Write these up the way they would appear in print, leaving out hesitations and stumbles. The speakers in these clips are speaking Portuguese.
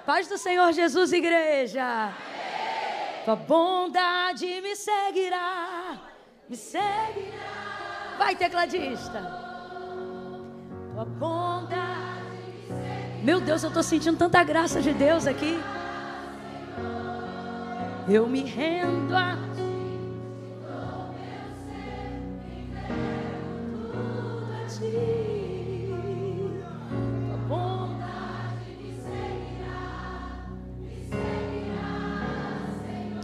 Paz do Senhor Jesus, igreja. Tua bondade me seguirá, me seguirá. Vai, tecladista. Tua bondade me seguirá. Meu Deus, eu estou sentindo tanta graça de Deus aqui. Eu me rendo a ti.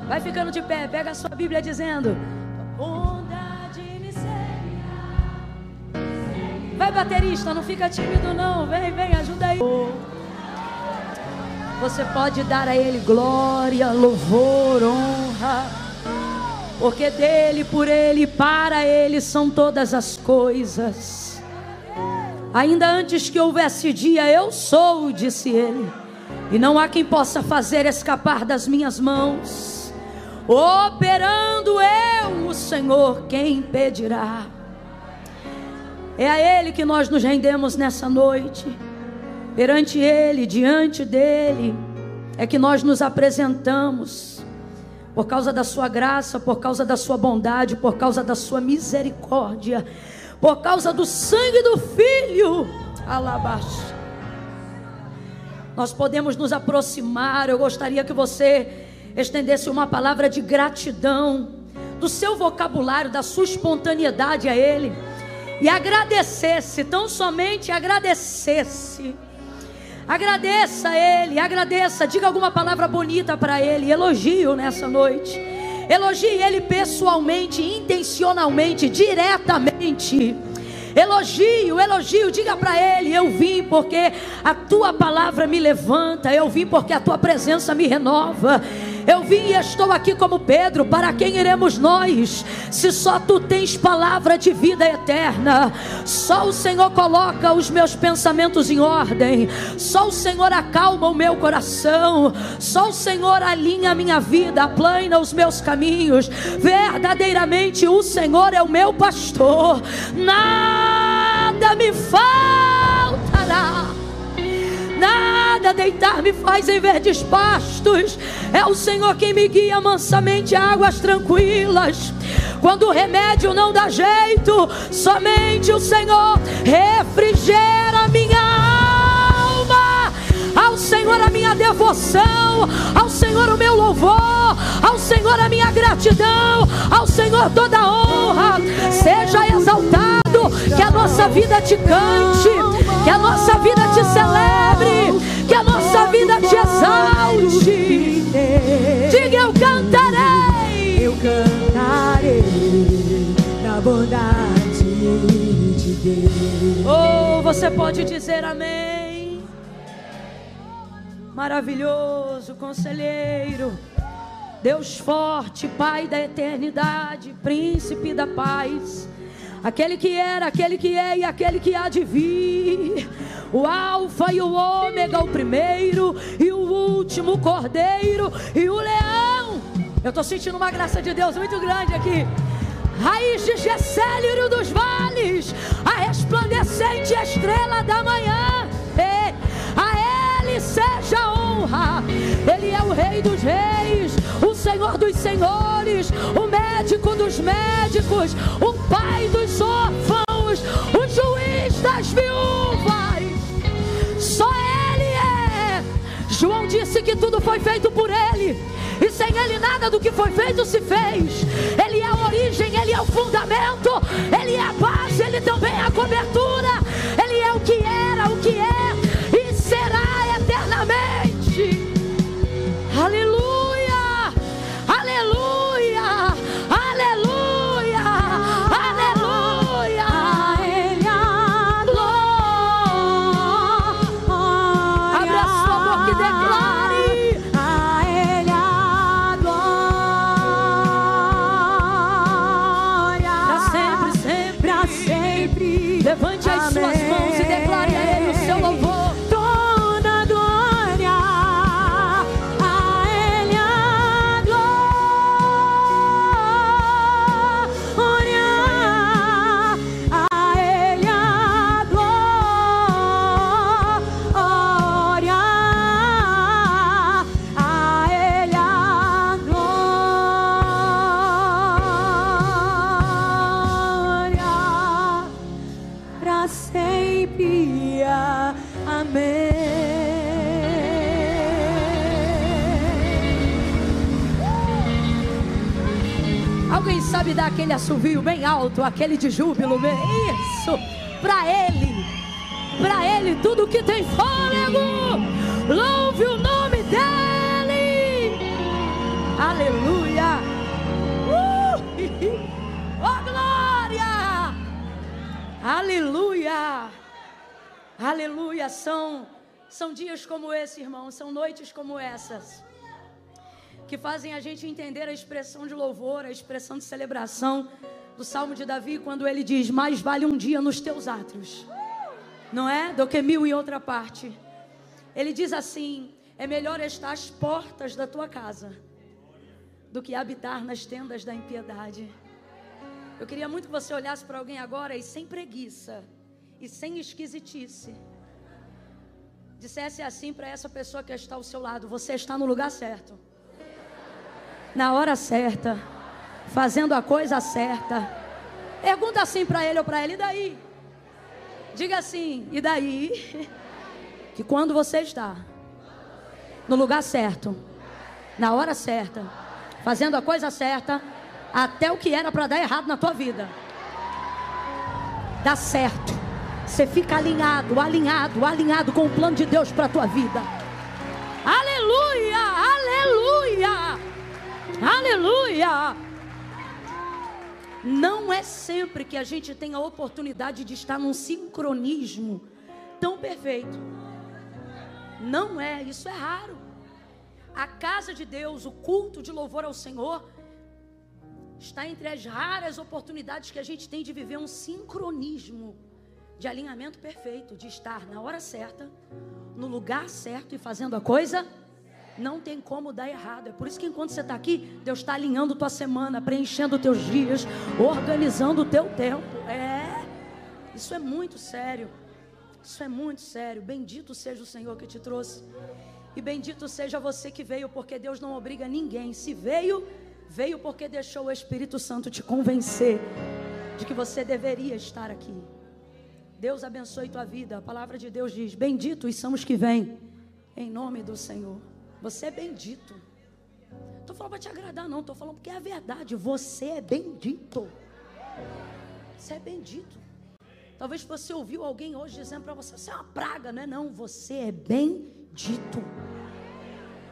Vai ficando de pé, pega a sua Bíblia dizendo: bondade me seguirá. Vai, baterista, não fica tímido não. Vem, ajuda aí. Você pode dar a Ele glória, louvor, honra, porque dele, por Ele, para Ele são todas as coisas. Ainda antes que houvesse dia, eu sou, disse Ele, e não há quem possa fazer escapar das minhas mãos. Operando eu, o Senhor, quem impedirá? É a Ele que nós nos rendemos nessa noite. Perante Ele, diante dEle, é que nós nos apresentamos. Por causa da sua graça, por causa da sua bondade, por causa da sua misericórdia, por causa do sangue do Filho. Alabaste. Nós podemos nos aproximar. Eu gostaria que você estendesse uma palavra de gratidão do seu vocabulário, da sua espontaneidade a Ele, e agradecesse, tão somente agradecesse. Agradeça a Ele, agradeça, diga alguma palavra bonita para Ele, elogio nessa noite. Elogie Ele pessoalmente, intencionalmente, diretamente. Elogio, diga para Ele: eu vim porque a tua palavra me levanta, eu vim porque a tua presença me renova. Eu vim e estou aqui como Pedro. Para quem iremos nós, se só tu tens palavra de vida eterna? Só o Senhor coloca os meus pensamentos em ordem, só o Senhor acalma o meu coração, só o Senhor alinha a minha vida, aplana os meus caminhos. Verdadeiramente o Senhor é o meu pastor, nada me faltará. Nada deitar me faz em verdes pastos. É o Senhor quem me guia mansamente a águas tranquilas. Quando o remédio não dá jeito, somente o Senhor refrigera minha alma. Ao Senhor a minha devoção, ao Senhor o meu louvor, ao Senhor a minha gratidão, ao Senhor toda a honra. Seja exaltado, que a nossa vida te cante, que a nossa vida te celebre, que a nossa vida te exalte. Diga: eu cantarei na bondade de Deus. Oh, você pode dizer amém? Maravilhoso Conselheiro, Deus forte, Pai da eternidade, Príncipe da paz, aquele que era, aquele que é e aquele que há de vir, o Alfa e o Ômega, o primeiro e o último, o Cordeiro e o Leão. Eu estou sentindo uma graça de Deus muito grande aqui. Raiz de Jessé, lírio dos vales, a resplandecente estrela da manhã. A Ele seja a honra. Ele é o Rei dos reis, o Senhor dos senhores, o médico dos médicos, o Pai dos órfãos, o juiz das viúvas. Só Ele é. João disse que tudo foi feito por Ele, e sem Ele nada do que foi feito se fez. Ele é a origem, Ele é o fundamento, Ele é a base, Ele também é a cobertura. Ele é o que era, o que é e será eternamente. Aleluia, aleluia, aleluia, aleluia. A Ele a glória. Abre a sua boca e declare: a Ele a glória. Para sempre, sempre, para sempre. Levante as suas Alguém sabe dar aquele assovio bem alto, aquele de júbilo? Isso, para Ele tudo que tem fôlego, louve o nome dEle. Aleluia. Oh glória, aleluia, aleluia. São dias como esse, irmão, são noites como essas que fazem a gente entender a expressão de louvor, a expressão de celebração do Salmo de Davi, quando ele diz: mais vale um dia nos teus átrios, não é? Do que 1000 em outra parte. Ele diz assim: é melhor estar às portas da tua casa do que habitar nas tendas da impiedade. Eu queria muito que você olhasse para alguém agora e sem preguiça e sem esquisitice dissesse assim para essa pessoa que está ao seu lado: você está no lugar certo, na hora certa, fazendo a coisa certa. Pergunta assim para ele ou para ela: e daí? Diga assim: e daí? Que quando você está no lugar certo, na hora certa, fazendo a coisa certa, até o que era para dar errado na tua vida dá certo. Você fica alinhado com o plano de Deus para a tua vida. Aleluia, aleluia, aleluia. Não é sempre que a gente tem a oportunidade de estar num sincronismo tão perfeito. Não é, isso é raro. A casa de Deus, o culto de louvor ao Senhor, está entre as raras oportunidades que a gente tem de viver um sincronismo de alinhamento perfeito, de estar na hora certa, no lugar certo e fazendo a coisa. Não tem como dar errado. É por isso que enquanto você está aqui, Deus está alinhando tua semana, preenchendo teus dias, organizando o teu tempo. Isso é muito sério. Isso é muito sério. Bendito seja o Senhor que te trouxe. E bendito seja você que veio, porque Deus não obriga ninguém. Se veio, veio porque deixou o Espírito Santo te convencer de que você deveria estar aqui. Deus abençoe tua vida. A palavra de Deus diz: benditos são os que vêm em nome do Senhor. Você é bendito. Não estou falando para te agradar, não. Estou falando porque é a verdade. Você é bendito. Você é bendito. Talvez você ouviu alguém hoje dizendo para você: você é uma praga. Não é não, você é bendito.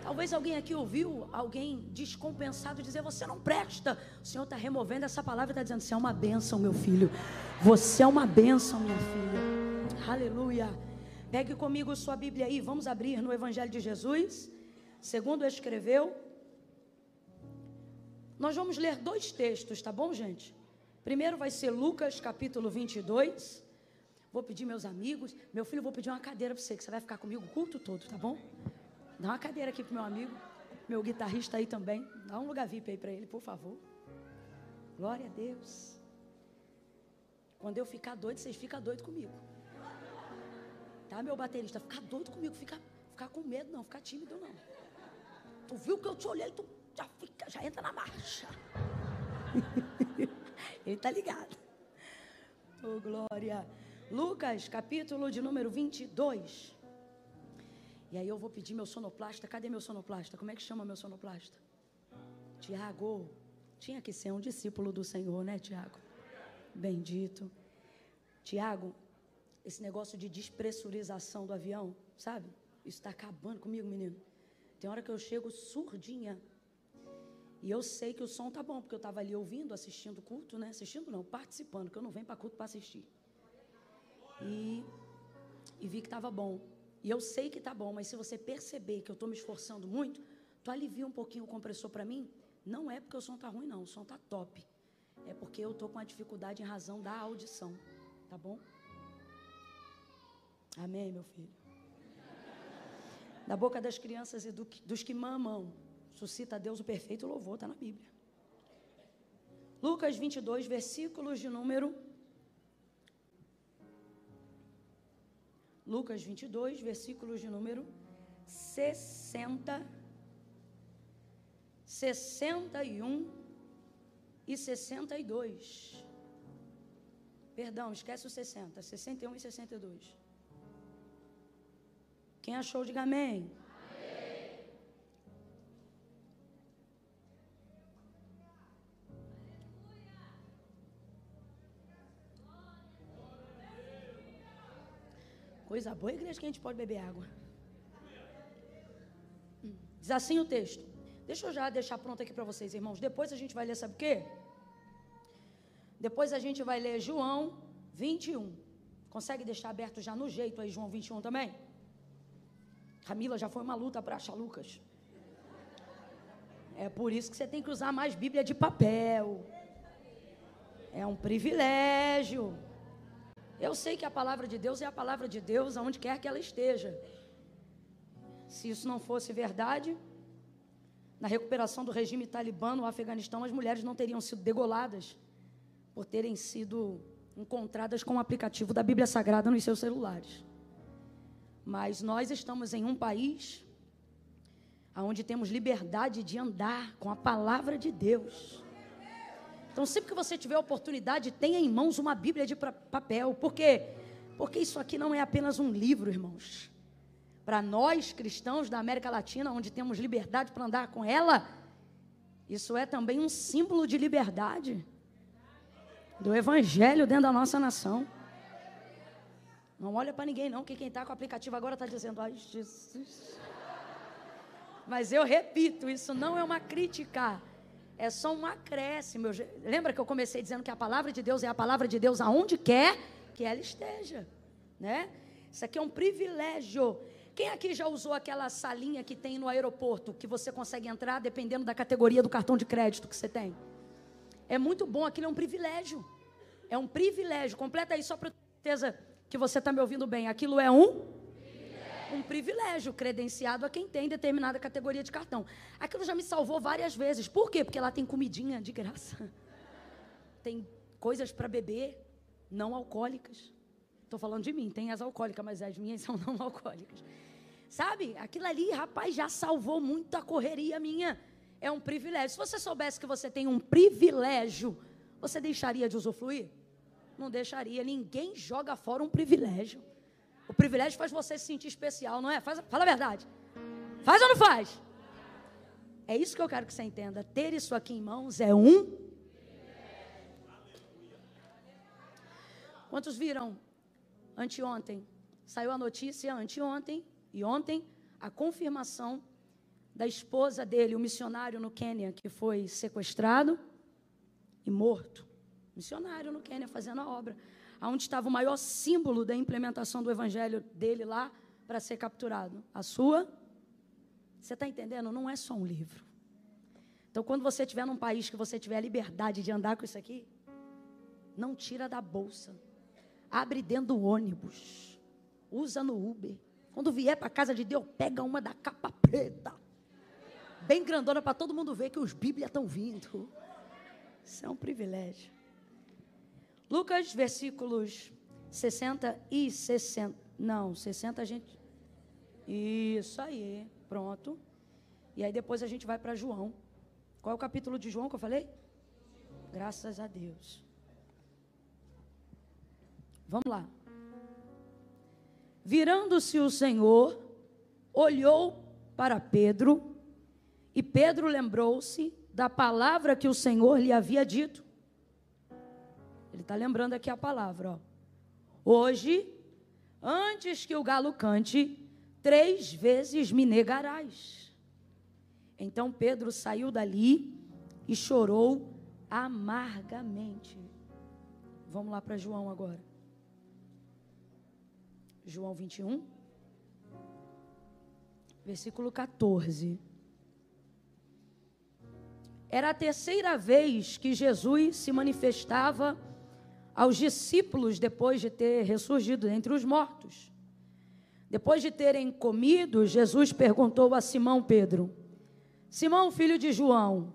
Talvez alguém aqui ouviu alguém descompensado dizer: você não presta. O Senhor está removendo essa palavra e está dizendo: você é uma bênção, meu filho. Você é uma bênção, minha filha. Aleluia. Pegue comigo sua Bíblia aí. Vamos abrir no Evangelho de Jesus, segundo escreveu. Nós vamos ler 2 textos, tá bom, gente? Primeiro vai ser Lucas capítulo 22. Vou pedir meus amigos. Meu filho, vou pedir uma cadeira para você, que você vai ficar comigo o culto todo, tá bom? Dá uma cadeira aqui pro meu amigo, meu guitarrista aí também. Dá um lugar VIP aí para ele, por favor. Glória a Deus. Quando eu ficar doido, vocês ficam doidos comigo. Tá, meu baterista? Ficar doido comigo, ficar com medo não, ficar tímido não. Tu viu que eu te olhei, tu já entra na marcha. Ele tá ligado. Oh, glória. Lucas, capítulo de número 22. E aí eu vou pedir meu sonoplasta. Cadê meu sonoplasta? Como é que chama meu sonoplasta? Tiago. Tinha que ser um discípulo do Senhor, né, Tiago? Bendito. Tiago, esse negócio de despressurização do avião, sabe? Isso está acabando comigo, menino. Tem hora que eu chego surdinha. E eu sei que o som tá bom, porque eu estava ali ouvindo, assistindo culto, né? Assistindo não, participando, que eu não venho para culto para assistir. E vi que estava bom. E eu sei que tá bom, mas se você perceber que eu estou me esforçando muito, tu alivia um pouquinho o compressor para mim. Não é porque o som tá ruim, não. O som tá top. É porque eu estou com uma dificuldade em razão da audição. Tá bom? Amém, meu filho? Da boca das crianças e dos que mamam, suscita a Deus o perfeito louvor, está na Bíblia. Lucas 22, versículos de número... Lucas 22, versículos de número 60, 61 e 62. Perdão, esquece o 60, 61 e 62. Quem achou, diga amém. Coisa boa, igreja, que a gente pode beber água. Diz assim o texto. Deixa eu já deixar pronto aqui para vocês, irmãos. Depois a gente vai ler, sabe o quê? Depois a gente vai ler João 21. Consegue deixar aberto já no jeito aí, João 21 também? Camila, já foi uma luta para achar Lucas. É por isso que você tem que usar mais Bíblia de papel. É um privilégio. Eu sei que a palavra de Deus é a palavra de Deus aonde quer que ela esteja. Se isso não fosse verdade, na recuperação do regime talibã no Afeganistão, as mulheres não teriam sido degoladas por terem sido encontradas com o aplicativo da Bíblia Sagrada nos seus celulares. Mas nós estamos em um país onde temos liberdade de andar com a palavra de Deus. Então, sempre que você tiver oportunidade, tenha em mãos uma Bíblia de papel. Por quê? Porque isso aqui não é apenas um livro, irmãos. Para nós, cristãos da América Latina, onde temos liberdade para andar com ela, isso é também um símbolo de liberdade do Evangelho dentro da nossa nação. Não olha para ninguém não, que quem está com o aplicativo agora está dizendo, ai Jesus. Mas eu repito, isso não é uma crítica, é só um acréscimo. Lembra que eu comecei dizendo que a palavra de Deus é a palavra de Deus aonde quer que ela esteja, né? Isso aqui é um privilégio. Quem aqui já usou aquela salinha que tem no aeroporto, que você consegue entrar dependendo da categoria do cartão de crédito que você tem? É muito bom, aquilo é um privilégio. É um privilégio. Completa aí só para ter certeza que você está me ouvindo bem. Aquilo é um privilégio credenciado a quem tem determinada categoria de cartão. Aquilo já me salvou várias vezes. Por quê? Porque lá tem comidinha de graça. Tem coisas para beber não alcoólicas. Estou falando de mim, tem as alcoólicas, mas as minhas são não alcoólicas. Sabe? Aquilo ali, rapaz, já salvou muita correria minha. É um privilégio. Se você soubesse que você tem um privilégio, você deixaria de usufruir? Não deixaria. Ninguém joga fora um privilégio. O privilégio faz você se sentir especial, não é? Fala a verdade. Faz ou não faz? É isso que eu quero que você entenda. Ter isso aqui em mãos é um privilégio. Quantos viram anteontem? Saiu a notícia anteontem e ontem a confirmação da esposa dele, o missionário no Quênia, que foi sequestrado e morto. Missionário no Quênia, fazendo a obra. Onde estava o maior símbolo da implementação do evangelho dele lá para ser capturado. A sua? Você está entendendo? Não é só um livro. Então, quando você estiver num país que você tiver a liberdade de andar com isso aqui, não tira da bolsa. Abre dentro do ônibus. Usa no Uber. Quando vier para a casa de Deus, pega uma da capa preta. Bem grandona para todo mundo ver que os Bíblias estão vindo. Isso é um privilégio. Lucas, versículos 60 e 60. Não, 60 a gente... Isso aí, pronto. E aí depois a gente vai para João. Qual é o capítulo de João que eu falei? Graças a Deus. Vamos lá. Virando-se o Senhor, olhou para Pedro, e Pedro lembrou-se da palavra que o Senhor lhe havia dito. Ele está lembrando aqui a palavra, ó. Hoje, antes que o galo cante, 3 vezes me negarás. Então Pedro saiu dali e chorou amargamente. Vamos lá para João agora. João 21, versículo 14. Era a 3ª vez que Jesus se manifestava aos discípulos depois de ter ressurgido entre os mortos. Depois de terem comido, Jesus perguntou a Simão Pedro: Simão, filho de João,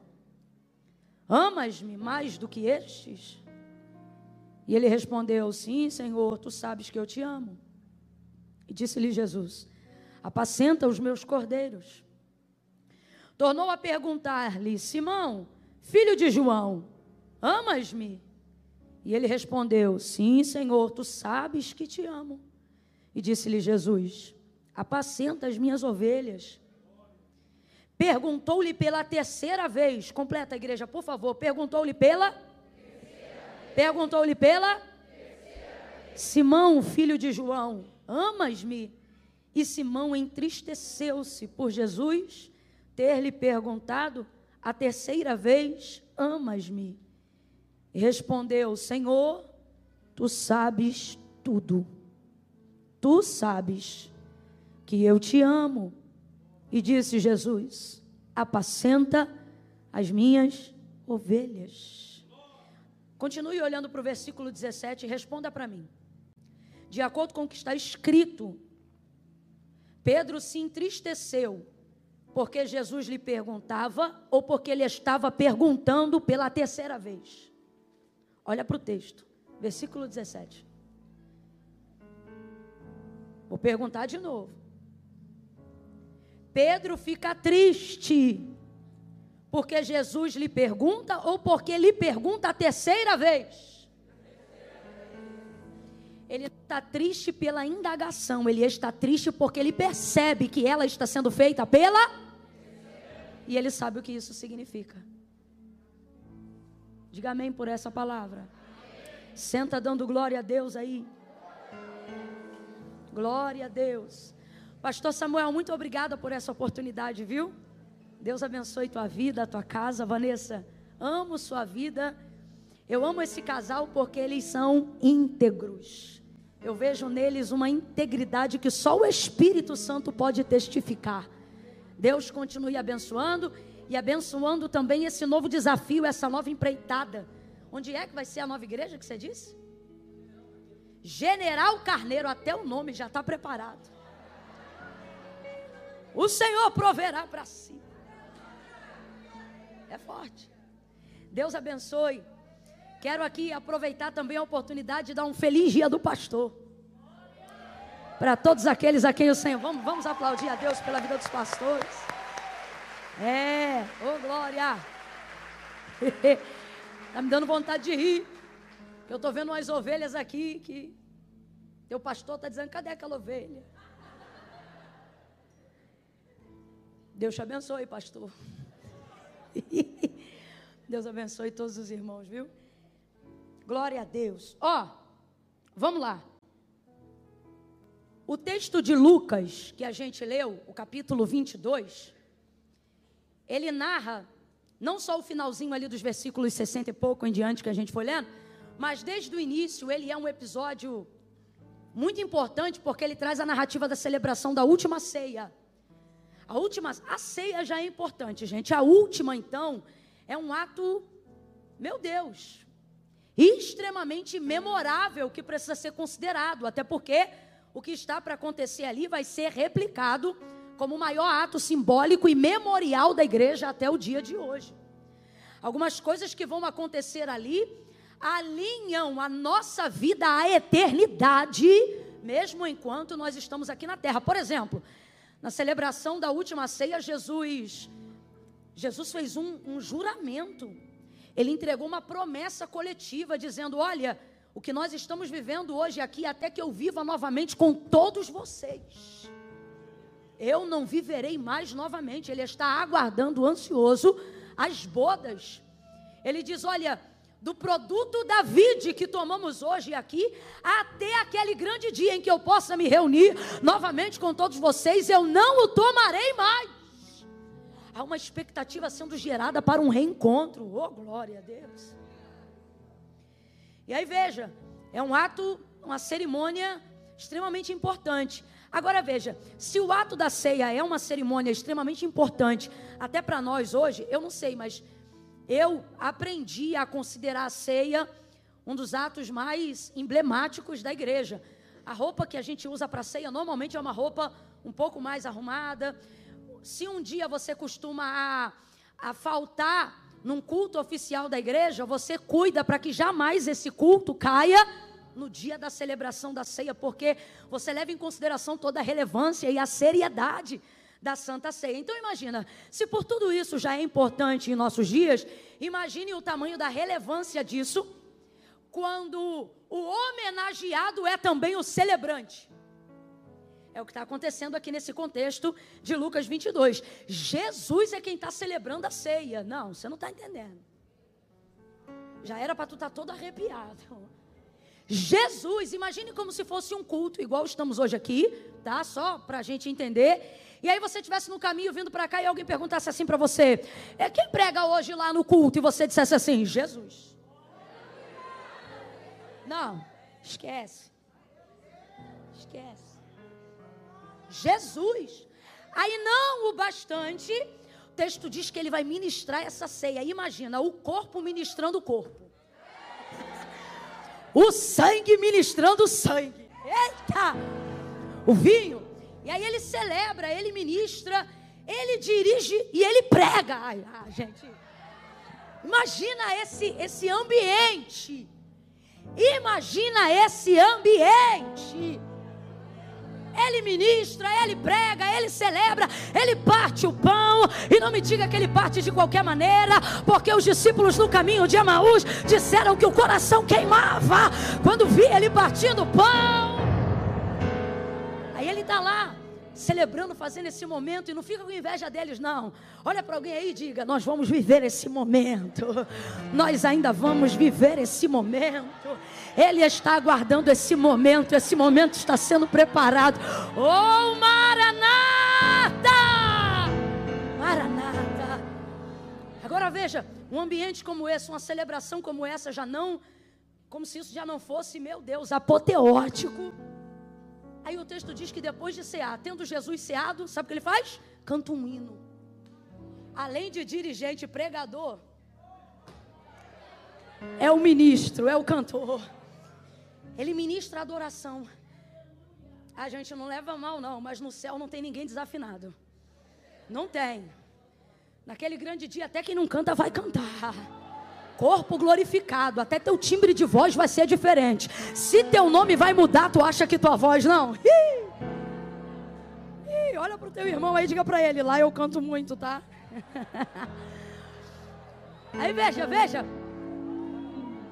amas-me mais do que estes? E ele respondeu: sim, Senhor, tu sabes que eu te amo. E disse-lhe Jesus: apacenta os meus cordeiros. Tornou a perguntar-lhe: Simão, filho de João, amas-me? E ele respondeu: sim, Senhor, tu sabes que te amo. E disse-lhe Jesus: apacenta as minhas ovelhas. Perguntou-lhe pela 3ª vez. Completa a igreja, por favor. Perguntou-lhe pela? Perguntou-lhe pela? Simão, filho de João, amas-me? E Simão entristeceu-se por Jesus ter lhe perguntado a terceira vez, amas-me? E respondeu, Senhor, tu sabes tudo. Tu sabes que eu te amo. E disse Jesus, apacenta as minhas ovelhas. Continue olhando para o versículo 17 e responda para mim. De acordo com o que está escrito, Pedro se entristeceu porque Jesus lhe perguntava ou porque ele estava perguntando pela terceira vez? Olha para o texto, versículo 17. Vou perguntar de novo. Pedro fica triste porque Jesus lhe pergunta ou porque lhe pergunta a terceira vez? Ele está triste pela indagação, ele está triste porque ele percebe que ela está sendo feita pela... E ele sabe o que isso significa. Diga amém por essa palavra. Senta dando glória a Deus aí. Glória a Deus. Pastor Samuel, muito obrigada por essa oportunidade, viu? Deus abençoe tua vida, tua casa. Vanessa, amo sua vida. Eu amo esse casal porque eles são íntegros. Eu vejo neles uma integridade que só o Espírito Santo pode testificar. Deus continue abençoando e abençoando também esse novo desafio, essa nova empreitada. Onde é que vai ser a nova igreja que você disse? General Carneiro, até o nome já está preparado. O Senhor proverá para si. É forte. Deus abençoe. Quero aqui aproveitar também a oportunidade de dar um feliz dia do pastor. Para todos aqueles a quem o Senhor... Vamos aplaudir a Deus pela vida dos pastores. Ô glória. Está me dando vontade de rir. Eu estou vendo umas ovelhas aqui que... Teu pastor está dizendo, cadê aquela ovelha? Deus te abençoe, pastor. Deus abençoe todos os irmãos, viu? Glória a Deus. Vamos lá. O texto de Lucas, que a gente leu, o capítulo 22, ele narra, não só o finalzinho ali dos versículos 60 e pouco em diante que a gente foi lendo, mas desde o início ele é um episódio muito importante, porque ele traz a narrativa da celebração da última ceia. A ceia já é importante, gente. A última, então, é um ato, meu Deus, extremamente memorável que precisa ser considerado, até porque o que está para acontecer ali vai ser replicado como o maior ato simbólico e memorial da igreja até o dia de hoje. Algumas coisas que vão acontecer ali alinham a nossa vida à eternidade, mesmo enquanto nós estamos aqui na terra. Por exemplo, na celebração da última ceia, Jesus fez um juramento. Ele entregou uma promessa coletiva, dizendo, olha, o que nós estamos vivendo hoje aqui, até que eu viva novamente com todos vocês, eu não viverei mais novamente. Ele está aguardando, ansioso, as bodas. Ele diz, olha, do produto da vide que tomamos hoje aqui, até aquele grande dia em que eu possa me reunir novamente com todos vocês, eu não o tomarei mais. Há uma expectativa sendo gerada para um reencontro. Oh, glória a Deus. E aí veja, é um ato, uma cerimônia extremamente importante. Agora veja, se o ato da ceia é uma cerimônia extremamente importante, até para nós hoje, eu não sei, mas eu aprendi a considerar a ceia um dos atos mais emblemáticos da igreja. A roupa que a gente usa para a ceia normalmente é uma roupa um pouco mais arrumada. Se um dia você costuma a faltar num culto oficial da igreja, você cuida para que jamais esse culto caia no dia da celebração da ceia, porque você leva em consideração toda a relevância e a seriedade da Santa Ceia. Então imagina, se por tudo isso já é importante em nossos dias, imagine o tamanho da relevância disso, quando o homenageado é também o celebrante. É o que está acontecendo aqui nesse contexto de Lucas 22. Jesus é quem está celebrando a ceia. Não, você não está entendendo. Já era para tu estar todo arrepiado. Jesus, imagine como se fosse um culto, igual estamos hoje aqui, tá? Só para a gente entender. E aí você estivesse no caminho vindo para cá e alguém perguntasse assim para você: quem prega hoje lá no culto? E você dissesse assim: Jesus. Não, esquece. Esquece. Jesus. Aí não o bastante, o texto diz que ele vai ministrar essa ceia. Imagina, o corpo ministrando o corpo. O sangue ministrando o sangue. Eita! O vinho. E aí ele celebra, ele ministra, ele dirige e ele prega. Ai, gente. Imagina esse ambiente. Imagina esse ambiente. Ele ministra, ele prega, ele celebra, ele parte o pão. E não me diga que ele parte de qualquer maneira, porque os discípulos no caminho de Emaús disseram que o coração queimava quando via ele partindo o pão. Aí ele está lá, celebrando, fazendo esse momento. E não fica com inveja deles, não. Olha para alguém aí e diga: nós vamos viver esse momento. Nós ainda vamos viver esse momento. Ele está aguardando esse momento. Esse momento está sendo preparado. Oh, Maranata! Maranata! Agora veja, um ambiente como esse, uma celebração como essa, já não, como se isso já não fosse, meu Deus, apoteótico. Aí o texto diz que depois de cear, tendo Jesus ceado, sabe o que ele faz? Canta um hino. Além de dirigente, pregador, é o ministro, é o cantor. Ele ministra a adoração. A gente não leva mal não, mas no céu não tem ninguém desafinado. Não tem. Naquele grande dia, até quem não canta vai cantar. Corpo glorificado, até teu timbre de voz vai ser diferente. Se teu nome vai mudar, tu acha que tua voz não? Olha pro teu irmão aí, diga pra ele: lá eu canto muito, tá? Aí veja.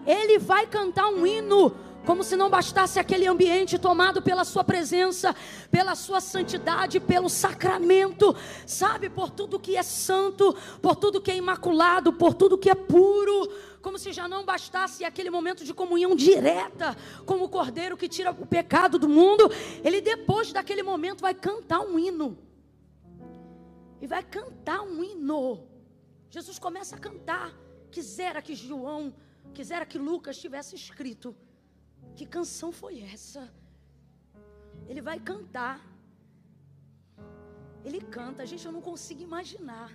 Ele vai cantar um hino, como se não bastasse aquele ambiente tomado pela sua presença, pela sua santidade, pelo sacramento, sabe, por tudo que é santo, por tudo que é imaculado, por tudo que é puro, como se já não bastasse aquele momento de comunhão direta, como o cordeiro que tira o pecado do mundo. Ele, depois daquele momento, vai cantar um hino. E vai cantar um hino. Jesus começa a cantar. Quisera que João, quisera que Lucas tivesse escrito. Que canção foi essa? Ele vai cantar. Ele canta. Gente, eu não consigo imaginar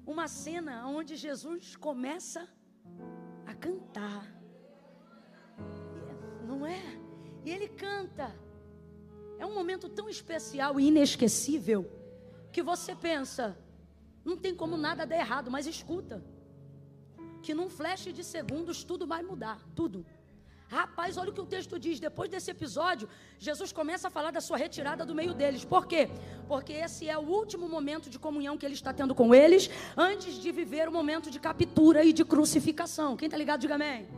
uma cena onde Jesus começa a cantar. Não é? E ele canta. É um momento tão especial e inesquecível que você pensa: não tem como nada dar errado, mas escuta. Que num flash de segundos tudo vai mudar, tudo. Rapaz, olha o que o texto diz. Depois desse episódio, Jesus começa a falar da sua retirada do meio deles. Por quê? Porque esse é o último momento de comunhão que ele está tendo com eles, antes de viver o momento de captura e de crucificação. Quem está ligado, diga amém.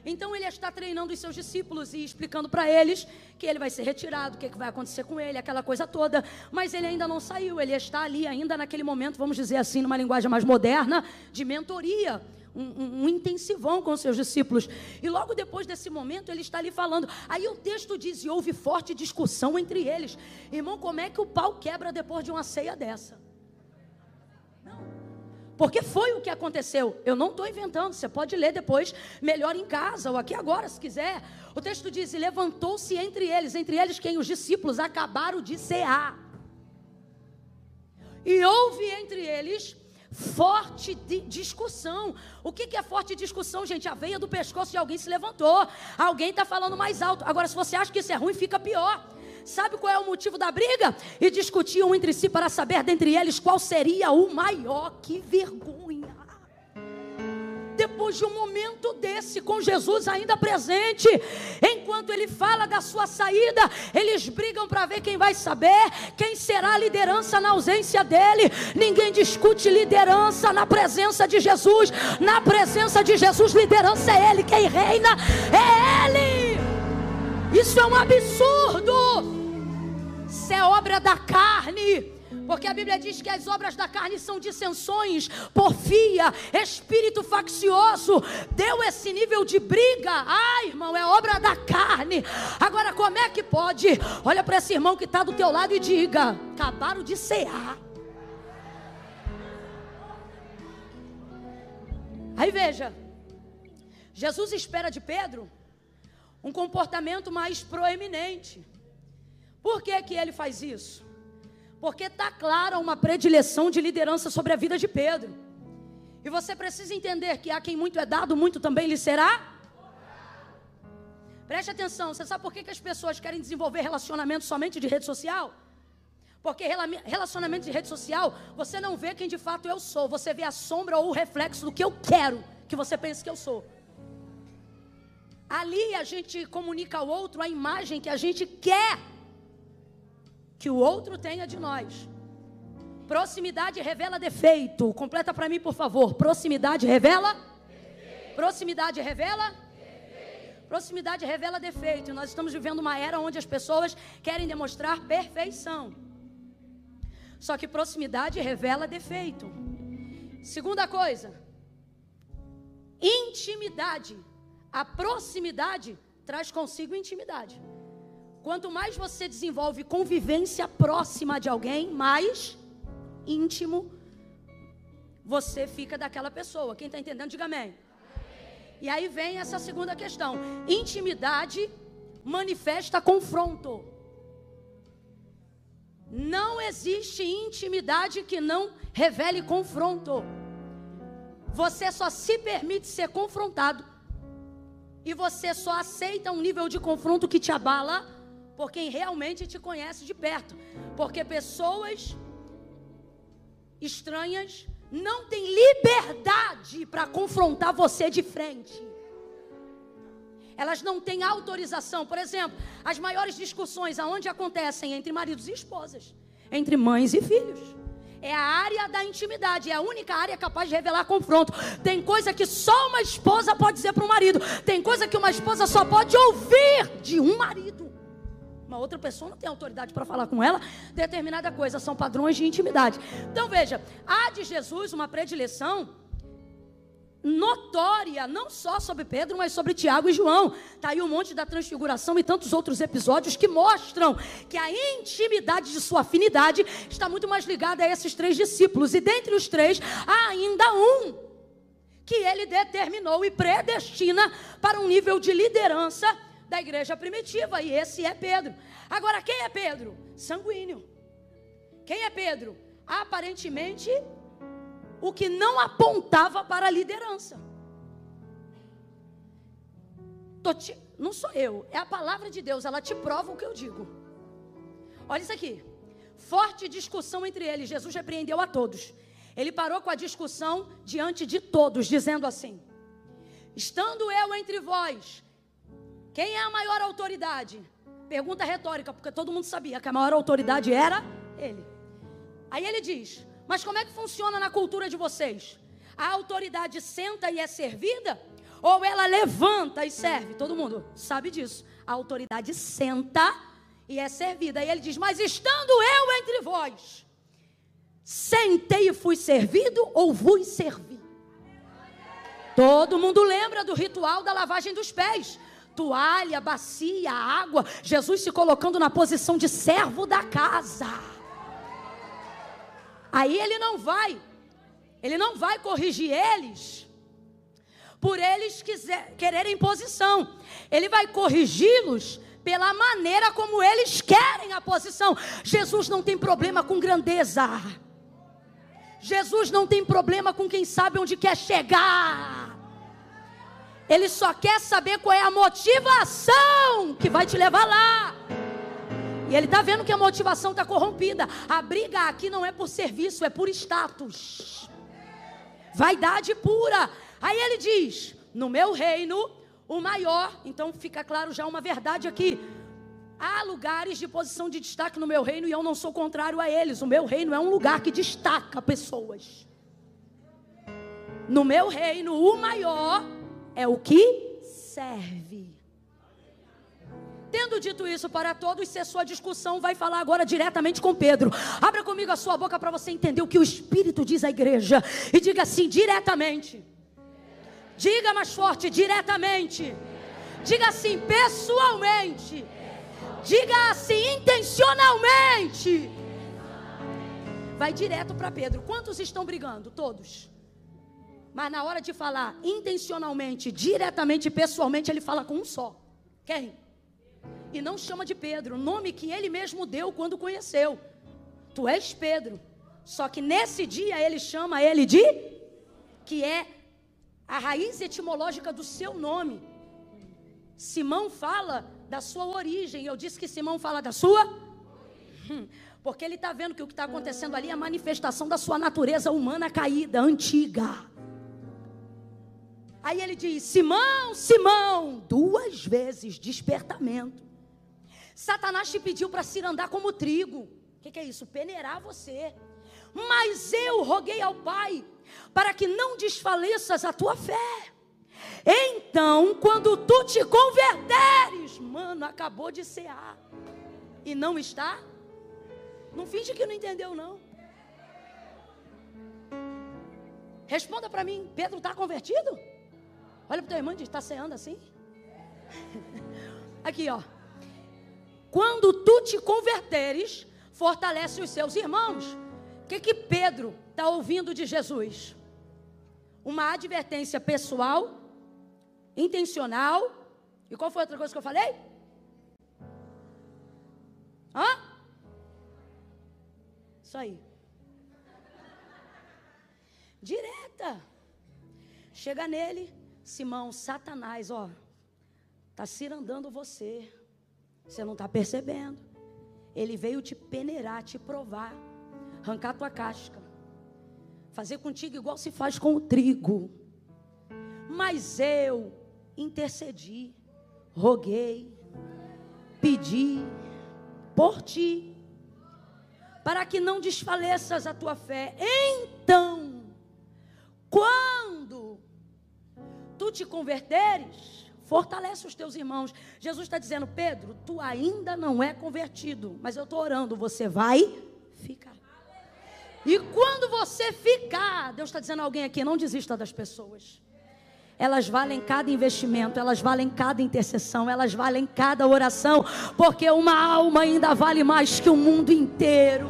Então ele está treinando os seus discípulos e explicando para eles que ele vai ser retirado, o que vai acontecer com ele, aquela coisa toda. Mas ele ainda não saiu, ele está ali ainda naquele momento, vamos dizer assim, numa linguagem mais moderna, de mentoria. Um intensivão com os seus discípulos. E logo depois desse momento ele está ali falando. Aí o texto diz: e houve forte discussão entre eles. Irmão, como é que o pau quebra depois de uma ceia dessa? Não. Porque foi o que aconteceu. Eu não estou inventando, você pode ler depois, melhor em casa ou aqui agora, se quiser. O texto diz: e levantou-se entre eles quem? Os discípulos acabaram de cear. E houve entre eles forte discussão. O que é forte discussão, gente? A veia do pescoço de alguém se levantou. Alguém está falando mais alto. Agora, se você acha que isso é ruim, fica pior. Sabe qual é o motivo da briga? E discutiam entre si para saber dentre eles qual seria o maior. Que vergonha! Depois de um momento desse, com Jesus ainda presente, enquanto ele fala da sua saída, eles brigam para ver quem vai saber, quem será a liderança na ausência dele. Ninguém discute liderança na presença de Jesus. Na presença de Jesus, liderança é ele. Quem reina é ele. Isso é um absurdo. Isso é obra da carne. Porque a Bíblia diz que as obras da carne são dissensões, porfia, espírito faccioso. Deu esse nível de briga. Ai, irmão, é obra da carne. Agora, como é que pode? Olha para esse irmão que está do teu lado e diga: acabaram de cear. Aí veja, Jesus espera de Pedro um comportamento mais proeminente. Por que que ele faz isso? Porque está clara uma predileção de liderança sobre a vida de Pedro. E você precisa entender que a quem muito é dado, muito também lhe será. Preste atenção, você sabe por que as pessoas querem desenvolver relacionamento somente de rede social? Porque relacionamento de rede social, você não vê quem de fato eu sou, você vê a sombra ou o reflexo do que eu quero que você pense que eu sou. Ali a gente comunica ao outro a imagem que a gente quer que o outro tenha de nós. Proximidade revela defeito. Completa para mim, por favor. Proximidade revela defeito. Proximidade revela defeito. Proximidade revela defeito. Nós estamos vivendo uma era onde as pessoas querem demonstrar perfeição. Só que proximidade revela defeito. Segunda coisa, intimidade. A proximidade traz consigo intimidade. Quanto mais você desenvolve convivência próxima de alguém, mais íntimo você fica daquela pessoa. Quem está entendendo, diga amém. E aí vem essa segunda questão. Intimidade manifesta confronto. Não existe intimidade que não revele confronto. Você só se permite ser confrontado e você só aceita um nível de confronto que te abala por quem realmente te conhece de perto. Porque pessoas estranhas não têm liberdade para confrontar você de frente. Elas não têm autorização. Por exemplo, as maiores discussões aonde acontecem entre maridos e esposas, entre mães e filhos. É a área da intimidade, é a única área capaz de revelar confronto. Tem coisa que só uma esposa pode dizer para o marido. Tem coisa que uma esposa só pode ouvir de um marido. Uma outra pessoa não tem autoridade para falar com ela determinada coisa. São padrões de intimidade. Então veja, há de Jesus uma predileção notória, não só sobre Pedro, mas sobre Tiago e João. Está aí o Monte da Transfiguração e tantos outros episódios que mostram que a intimidade de sua afinidade está muito mais ligada a esses três discípulos. E dentre os três, há ainda um que ele determinou e predestina para um nível de liderança da igreja primitiva, e esse é Pedro. Agora, quem é Pedro? Sanguíneo. Quem é Pedro? Aparentemente o que não apontava para a liderança. Não sou eu, é a palavra de Deus, ela te prova o que eu digo. Olha isso aqui. Forte discussão entre eles, Jesus repreendeu a todos. Ele parou com a discussão diante de todos, dizendo assim: estando eu entre vós, quem é a maior autoridade? Pergunta retórica, porque todo mundo sabia que a maior autoridade era ele. Aí ele diz: mas como é que funciona na cultura de vocês? A autoridade senta e é servida? Ou ela levanta e serve? Todo mundo sabe disso. A autoridade senta e é servida. Aí ele diz: mas estando eu entre vós, sentei e fui servido ou vos servi? Todo mundo lembra do ritual da lavagem dos pés. Toalha, bacia, água. Jesus se colocando na posição de servo da casa. Aí ele não vai corrigir eles por eles quererem posição. Ele vai corrigi-los pela maneira como eles querem a posição. Jesus não tem problema com grandeza. Jesus não tem problema com quem sabe onde quer chegar. Ele só quer saber qual é a motivação que vai te levar lá. E ele está vendo que a motivação está corrompida. A briga aqui não é por serviço, é por status. Vaidade pura. Aí ele diz: no meu reino, o maior. Então fica claro já uma verdade aqui. Há lugares de posição de destaque no meu reino e eu não sou contrário a eles. O meu reino é um lugar que destaca pessoas. No meu reino, o maior é o que serve. Tendo dito isso para todos, cessou a discussão, vai falar agora diretamente com Pedro. Abra comigo a sua boca para você entender o que o Espírito diz à igreja. E diga assim, diretamente. Diga mais forte, diretamente. Diga assim, pessoalmente. Diga assim, intencionalmente. Vai direto para Pedro. Quantos estão brigando? Todos. Mas na hora de falar intencionalmente, diretamente, pessoalmente, ele fala com um só. Quem? E não chama de Pedro, o nome que ele mesmo deu quando conheceu. Tu és Pedro. Só que nesse dia ele chama ele de, que é a raiz etimológica do seu nome. Simão fala da sua origem. Eu disse que Simão fala da sua? Porque ele está vendo que o que está acontecendo ali é a manifestação da sua natureza humana caída, antiga. Aí ele diz, Simão, Simão, 2 vezes despertamento. Satanás te pediu para se andar como trigo. O que é isso? Peneirar você. Mas eu roguei ao Pai para que não desfaleças a tua fé. Então, quando tu te converteres, mano, acabou de cear. E não está? Não finge que não entendeu, não. Responda para mim, Pedro está convertido? Olha para o teu irmão e diz, está ceando assim? Aqui, ó. Quando tu te converteres, fortalece os seus irmãos. O que Pedro está ouvindo de Jesus? Uma advertência pessoal, intencional. E qual foi a outra coisa que eu falei? Isso aí. Direta. Chega nele, Simão, Satanás, ó, está cirandando você. Você não está percebendo. Ele veio te peneirar, te provar, arrancar tua casca, fazer contigo igual se faz com o trigo. Mas eu intercedi, roguei, pedi por ti, para que não desfaleças a tua fé. Então, quando tu te converteres, fortalece os teus irmãos. Jesus está dizendo, Pedro, tu ainda não é convertido, mas eu estou orando, você vai ficar. E quando você ficar, Deus está dizendo a alguém aqui, não desista das pessoas. Elas valem cada investimento, elas valem cada intercessão, elas valem cada oração, porque uma alma ainda vale mais que o mundo inteiro.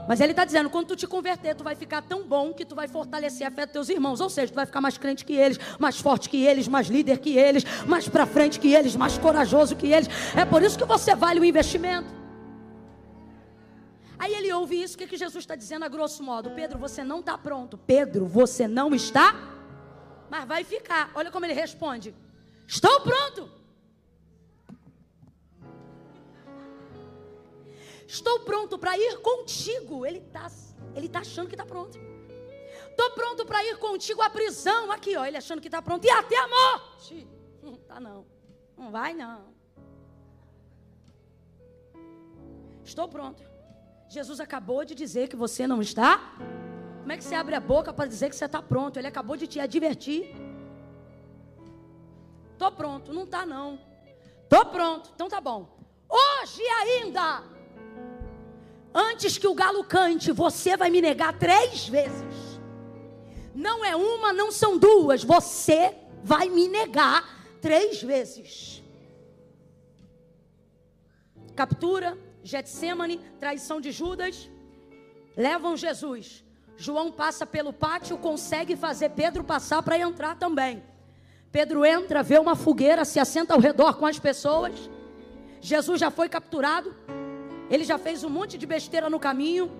Mas ele está dizendo, quando tu te converter, tu vai ficar tão bom que tu vai fortalecer a fé dos teus irmãos. Ou seja, tu vai ficar mais crente que eles, mais forte que eles, mais líder que eles, mais para frente que eles, mais corajoso que eles. É por isso que você vale o investimento. Aí ele ouve isso, o que Jesus está dizendo a grosso modo? Pedro, você não está pronto. Pedro, você não está, mas vai ficar. Olha como ele responde. Estou pronto. Estou pronto para ir contigo. Ele tá achando que está pronto. Estou pronto para ir contigo à prisão. Aqui, ó, ele achando que está pronto. E até a morte. Tá não. Não vai não. Estou pronto. Jesus acabou de dizer que você não está. Como é que você abre a boca para dizer que você está pronto? Ele acabou de te advertir. Estou pronto. Não está não. Estou pronto. Então tá bom. Hoje ainda, antes que o galo cante, você vai me negar 3 vezes. Não é uma, não são 2. Você vai me negar 3 vezes. Captura, Getsêmani, traição de Judas. Levam Jesus. João passa pelo pátio, consegue fazer Pedro passar para entrar também. Pedro entra, vê uma fogueira, se assenta ao redor com as pessoas. Jesus já foi capturado. Ele já fez um monte de besteira no caminho.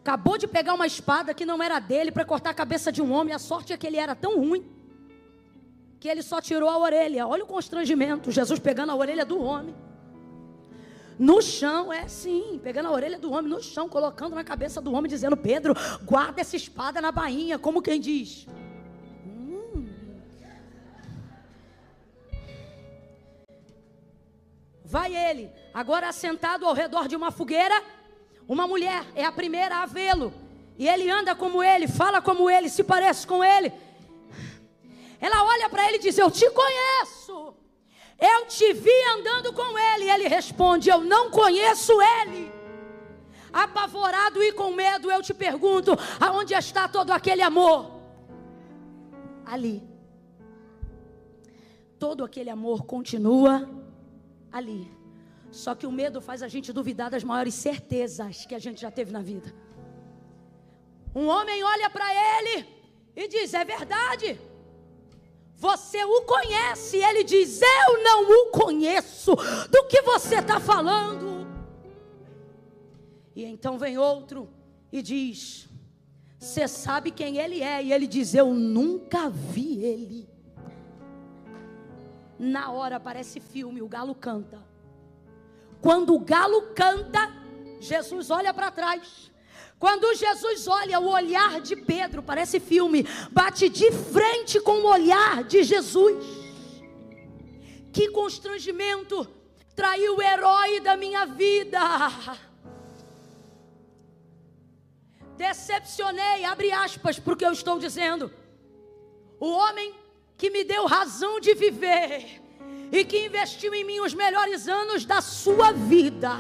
Acabou de pegar uma espada que não era dele para cortar a cabeça de um homem. A sorte é que ele era tão ruim que ele só tirou a orelha. Olha o constrangimento. Jesus pegando a orelha do homem no chão, pegando a orelha do homem no chão, colocando na cabeça do homem, dizendo, Pedro, guarda essa espada na bainha, como quem diz. Vai ele, agora assentado ao redor de uma fogueira, uma mulher, é a primeira a vê-lo, e ele anda como ele, fala como ele, se parece com ele. Ela olha para ele e diz, eu te conheço, eu te vi andando com ele. E ele responde: eu não conheço ele. Apavorado e com medo, eu te pergunto: aonde está todo aquele amor? Ali. Todo aquele amor continua ali. Só que o medo faz a gente duvidar das maiores certezas que a gente já teve na vida. Um homem olha para ele e diz: é verdade, você o conhece. E ele diz: eu não o conheço. Do que você está falando? E então vem outro e diz: você sabe quem ele é? E ele diz: eu nunca vi ele. Na hora parece filme, o galo canta. Quando o galo canta, Jesus olha para trás. Quando Jesus olha, o olhar de Pedro, parece filme, bate de frente com o olhar de Jesus. Que constrangimento! Traiu o herói da minha vida. Decepcionei, abre aspas para o que eu estou dizendo. O homem que me deu razão de viver e que investiu em mim os melhores anos da sua vida.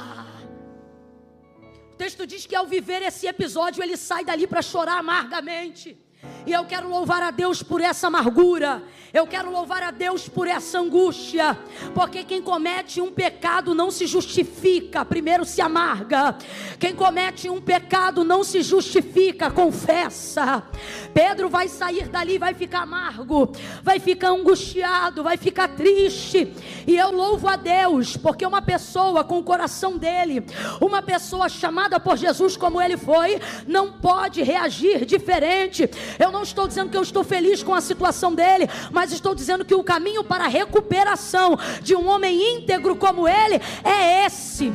O texto diz que ao viver esse episódio, ele sai dali para chorar amargamente. E eu quero louvar a Deus por essa amargura. Eu quero louvar a Deus por essa angústia. Porque quem comete um pecado não se justifica, primeiro se amarga. Quem comete um pecado não se justifica, confessa. Pedro vai sair dali, vai ficar amargo, vai ficar angustiado, vai ficar triste. E eu louvo a Deus, porque uma pessoa com o coração dele, uma pessoa chamada por Jesus como ele foi, não pode reagir diferente. Eu não estou dizendo que eu estou feliz com a situação dele, mas estou dizendo que o caminho para a recuperação de um homem íntegro como ele é esse.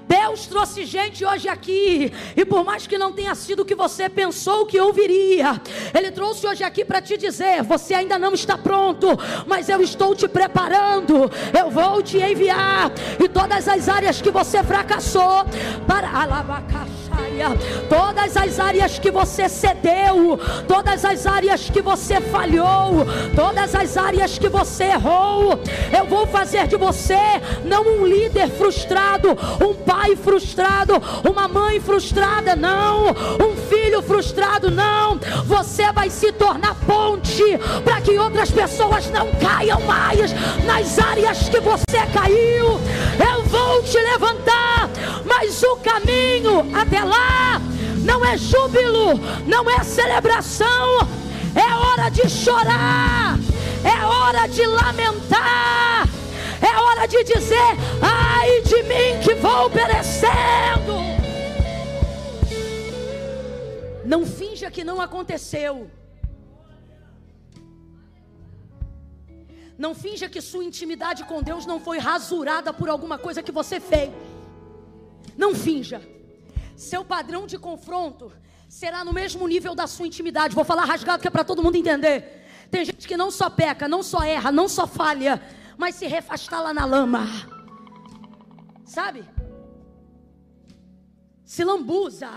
Deus trouxe gente hoje aqui, e por mais que não tenha sido o que você pensou que ouviria, Ele trouxe hoje aqui para te dizer: você ainda não está pronto, mas eu estou te preparando, eu vou te enviar, e todas as áreas que você fracassou, para todas as áreas que você cedeu, todas as áreas que você falhou, todas as áreas que você errou, eu vou fazer de você não um líder frustrado, um pai frustrado, uma mãe frustrada, não, um filho frustrado, não. Você vai se tornar ponte para que outras pessoas não caiam mais nas áreas que você caiu. Eu vou te levantar, mas o caminho até lá não é júbilo, não é celebração, é hora de chorar, é hora de lamentar, é hora de dizer: ai de mim que vou perecendo. Não finja que não aconteceu. Não finja que sua intimidade com Deus não foi rasurada por alguma coisa que você fez. Não finja. Seu padrão de confronto será no mesmo nível da sua intimidade. Vou falar rasgado que é para todo mundo entender. Tem gente que não só peca, não só erra, não só falha, mas se refastar lá na lama, sabe? Se lambuza,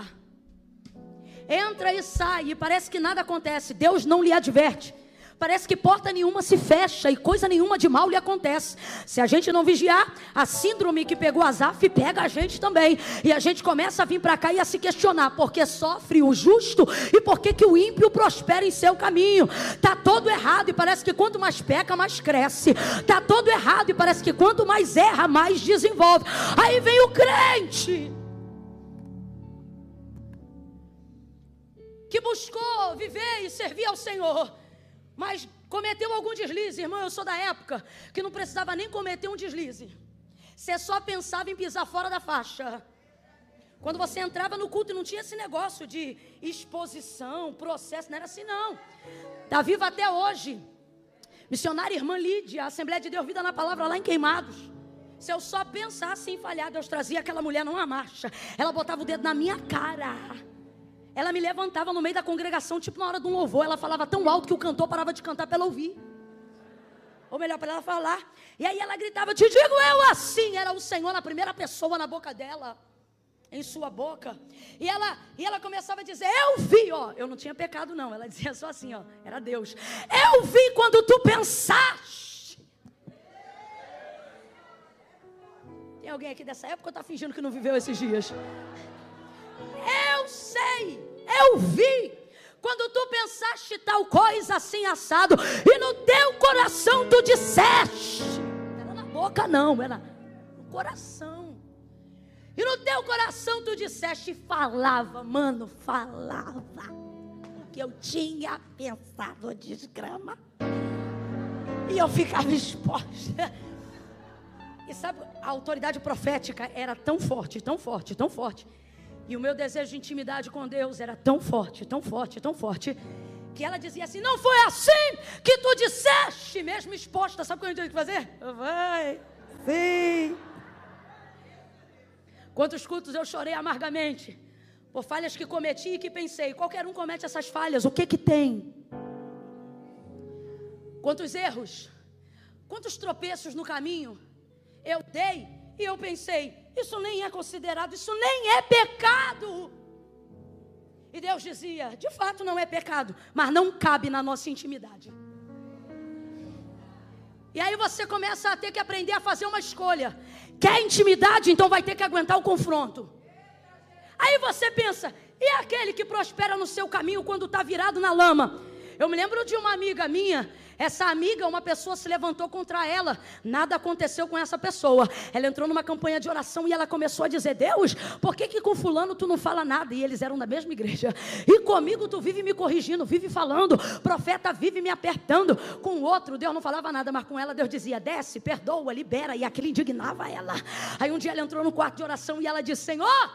entra e sai, e parece que nada acontece. Deus não lhe adverte. Parece que porta nenhuma se fecha e coisa nenhuma de mal lhe acontece. Se a gente não vigiar, a síndrome que pegou Asaf pega a gente também. E a gente começa a vir para cá e a se questionar: por que sofre o justo e por que o ímpio prospera em seu caminho? Está todo errado e parece que quanto mais peca, mais cresce. Está todo errado e parece que quanto mais erra, mais desenvolve. Aí vem o crente que buscou viver e servir ao Senhor, mas cometeu algum deslize. Irmão, eu sou da época que não precisava nem cometer um deslize. Você só pensava em pisar fora da faixa. Quando você entrava no culto, não tinha esse negócio de exposição, processo, não era assim não. Está viva até hoje. Missionária irmã Lídia, Assembleia de Deus Vida na Palavra lá em Queimados. Se eu só pensasse em falhar, Deus trazia aquela mulher numa marcha. Ela botava o dedo na minha cara. Ela me levantava no meio da congregação, tipo na hora de um louvor. Ela falava tão alto que o cantor parava de cantar para ela ouvir. Ou melhor, para ela falar. E aí ela gritava: te digo eu assim. Era o Senhor na primeira pessoa na boca dela, em sua boca. E ela começava a dizer: eu vi, ó. Eu não tinha pecado não. Ela dizia só assim, ó. Era Deus. Eu vi quando tu pensaste. Tem alguém aqui dessa época ou está fingindo que não viveu esses dias? Eu sei, eu vi. Quando tu pensaste tal coisa assim assado, e no teu coração tu disseste, era na boca não, era no coração. E no teu coração tu disseste, falava, mano, falava o que eu tinha pensado, desgrama. E eu ficava exposta. E sabe, a autoridade profética era tão forte, tão forte, tão forte. E o meu desejo de intimidade com Deus era tão forte, tão forte, tão forte, que ela dizia assim, não foi assim que tu disseste, mesmo exposta. Sabe o que eu tinha que fazer? Vai, sim. Quantos cultos eu chorei amargamente, por falhas que cometi e que pensei, qualquer um comete essas falhas, o que que tem? Quantos erros, quantos tropeços no caminho eu dei e eu pensei, isso nem é considerado, isso nem é pecado. E Deus dizia, de fato não é pecado, mas não cabe na nossa intimidade. E aí você começa a ter que aprender a fazer uma escolha. Quer intimidade? Então vai ter que aguentar o confronto. Aí você pensa, e aquele que prospera no seu caminho quando está virado na lama? Eu me lembro de uma amiga minha. Essa amiga, uma pessoa se levantou contra ela. Nada aconteceu com essa pessoa. Ela entrou numa campanha de oração e ela começou a dizer, Deus, por que com fulano tu não fala nada? E eles eram da mesma igreja. E comigo tu vive me corrigindo, vive falando. Profeta vive me apertando. Com o outro, Deus não falava nada, mas com ela Deus dizia, desce, perdoa, libera. E aquilo indignava ela. Aí um dia ela entrou no quarto de oração e ela disse, Senhor,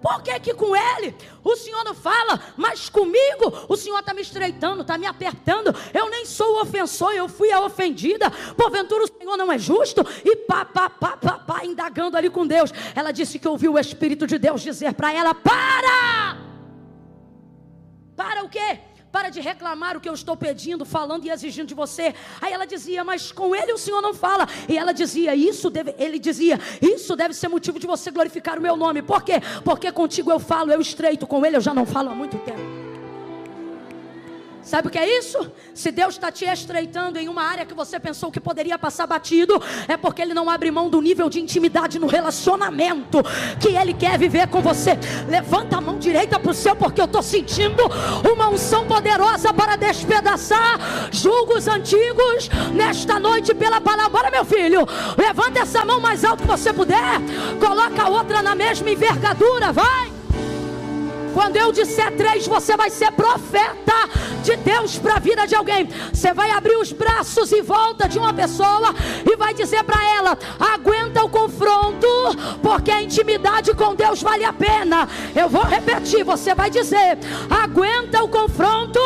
por que com ele o Senhor não fala, mas comigo o Senhor está me estreitando, está me apertando, eu nem sou o ofensor, eu fui a ofendida, porventura o Senhor não é justo? E pá, indagando ali com Deus, ela disse que ouviu o Espírito de Deus dizer para ela, para o quê? Para de reclamar o que eu estou pedindo, falando e exigindo de você. Aí ela dizia, mas com ele o Senhor não fala. E ela dizia, ele dizia, isso deve ser motivo de você glorificar o meu nome. Por quê? Porque contigo eu falo, eu estreito, com ele eu já não falo há muito tempo. Sabe o que é isso? Se Deus está te estreitando em uma área que você pensou que poderia passar batido, é porque Ele não abre mão do nível de intimidade no relacionamento que Ele quer viver com você. Levanta a mão direita para o céu, porque eu estou sentindo uma unção poderosa para despedaçar julgos antigos nesta noite pela palavra. Bora, meu filho, levanta essa mão mais alto que você puder, coloca a outra na mesma envergadura, vai. Quando eu disser 3, você vai ser profeta de Deus para a vida de alguém. Você vai abrir os braços em volta de uma pessoa e vai dizer para ela, aguenta o confronto, porque a intimidade com Deus vale a pena. Eu vou repetir, você vai dizer, aguenta o confronto,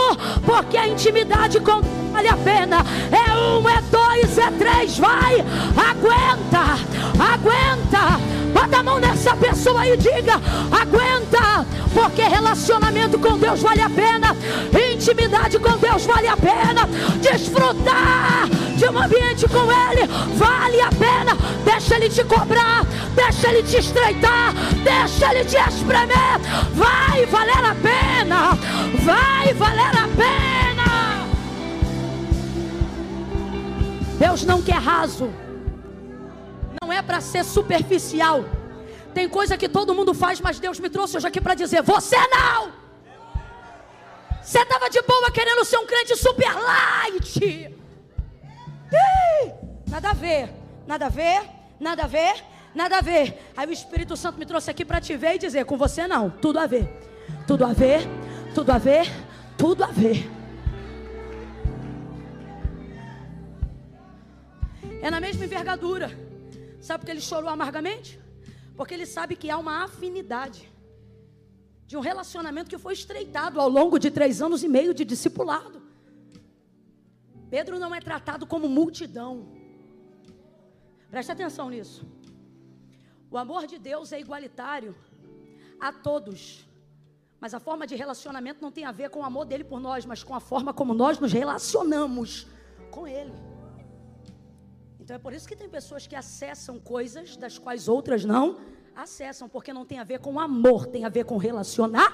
porque a intimidade com Deus vale a pena. É 1, é 2, é 3, vai, aguenta. Bota a mão nessa pessoa e diga, aguenta, porque relacionamento com Deus vale a pena, intimidade com Deus vale a pena, desfrutar de um ambiente com Ele vale a pena. Deixa Ele te cobrar, deixa Ele te estreitar, deixa Ele te espremer, vai valer a pena, vai valer a pena. Deus não quer raso, não é para ser superficial. Tem coisa que todo mundo faz, mas Deus me trouxe hoje aqui para dizer, você não. Você estava de boa querendo ser um crente super light. Nada a ver, nada a ver, nada a ver, nada a ver. Aí o Espírito Santo me trouxe aqui para te ver e dizer, com você não, tudo a ver. Tudo a ver, tudo a ver, tudo a ver. É na mesma envergadura. Sabe por que ele chorou amargamente? Porque ele sabe que há uma afinidade de um relacionamento que foi estreitado ao longo de 3 anos e meio de discipulado. Pedro não é tratado como multidão. Presta atenção nisso. O amor de Deus é igualitário a todos. Mas a forma de relacionamento não tem a ver com o amor dele por nós, mas com a forma como nós nos relacionamos com ele. Então é por isso que tem pessoas que acessam coisas das quais outras não acessam, porque não tem a ver com amor, tem a ver com relacionamento.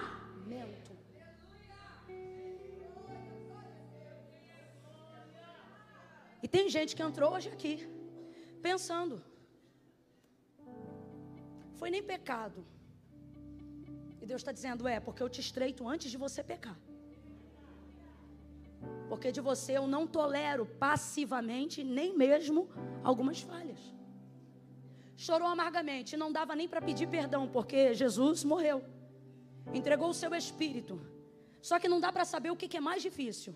E tem gente que entrou hoje aqui pensando, foi nem pecado. E Deus está dizendo, porque eu te estreito antes de você pecar. Porque de você eu não tolero passivamente nem mesmo algumas falhas. Chorou amargamente, não dava nem para pedir perdão, porque Jesus morreu, entregou o seu espírito. Só que não dá para saber o que é mais difícil.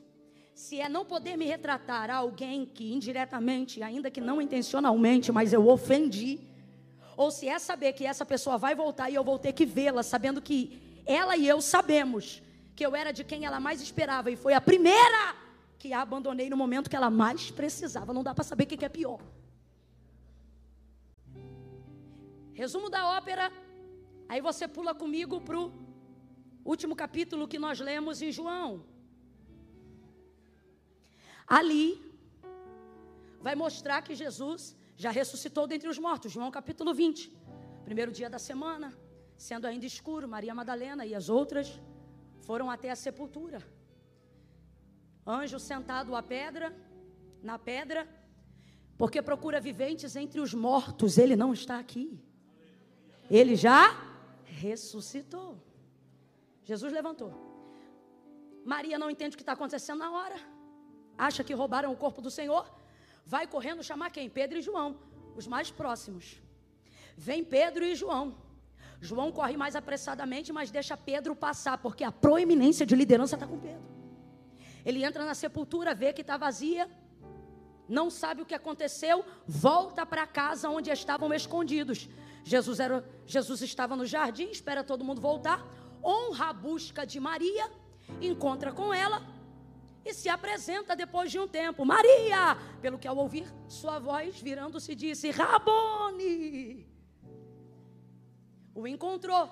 Se é não poder me retratar a alguém que indiretamente, ainda que não intencionalmente, mas eu ofendi, ou se é saber que essa pessoa vai voltar e eu vou ter que vê-la, sabendo que ela e eu sabemos que eu era de quem ela mais esperava e foi a primeira que a abandonei no momento que ela mais precisava. Não dá para saber o que é pior. Resumo da ópera. Aí você pula comigo para o último capítulo que nós lemos em João. Ali vai mostrar que Jesus já ressuscitou dentre os mortos. João capítulo 20. Primeiro dia da semana, sendo ainda escuro, Maria Madalena e as outras foram até a sepultura. Anjo sentado na pedra, porque procura viventes entre os mortos. Ele não está aqui. Ele já ressuscitou. Jesus levantou. Maria não entende o que está acontecendo na hora. Acha que roubaram o corpo do Senhor. Vai correndo chamar quem? Pedro e João, os mais próximos. Vem Pedro e João. João corre mais apressadamente, mas deixa Pedro passar, porque a proeminência de liderança está com Pedro. Ele entra na sepultura, vê que está vazia, não sabe o que aconteceu, volta para casa onde estavam escondidos. Jesus estava no jardim, espera todo mundo voltar, honra a busca de Maria, encontra com ela e se apresenta depois de um tempo. Maria, pelo que ao ouvir sua voz, virando-se, disse: Rabone. O encontrou.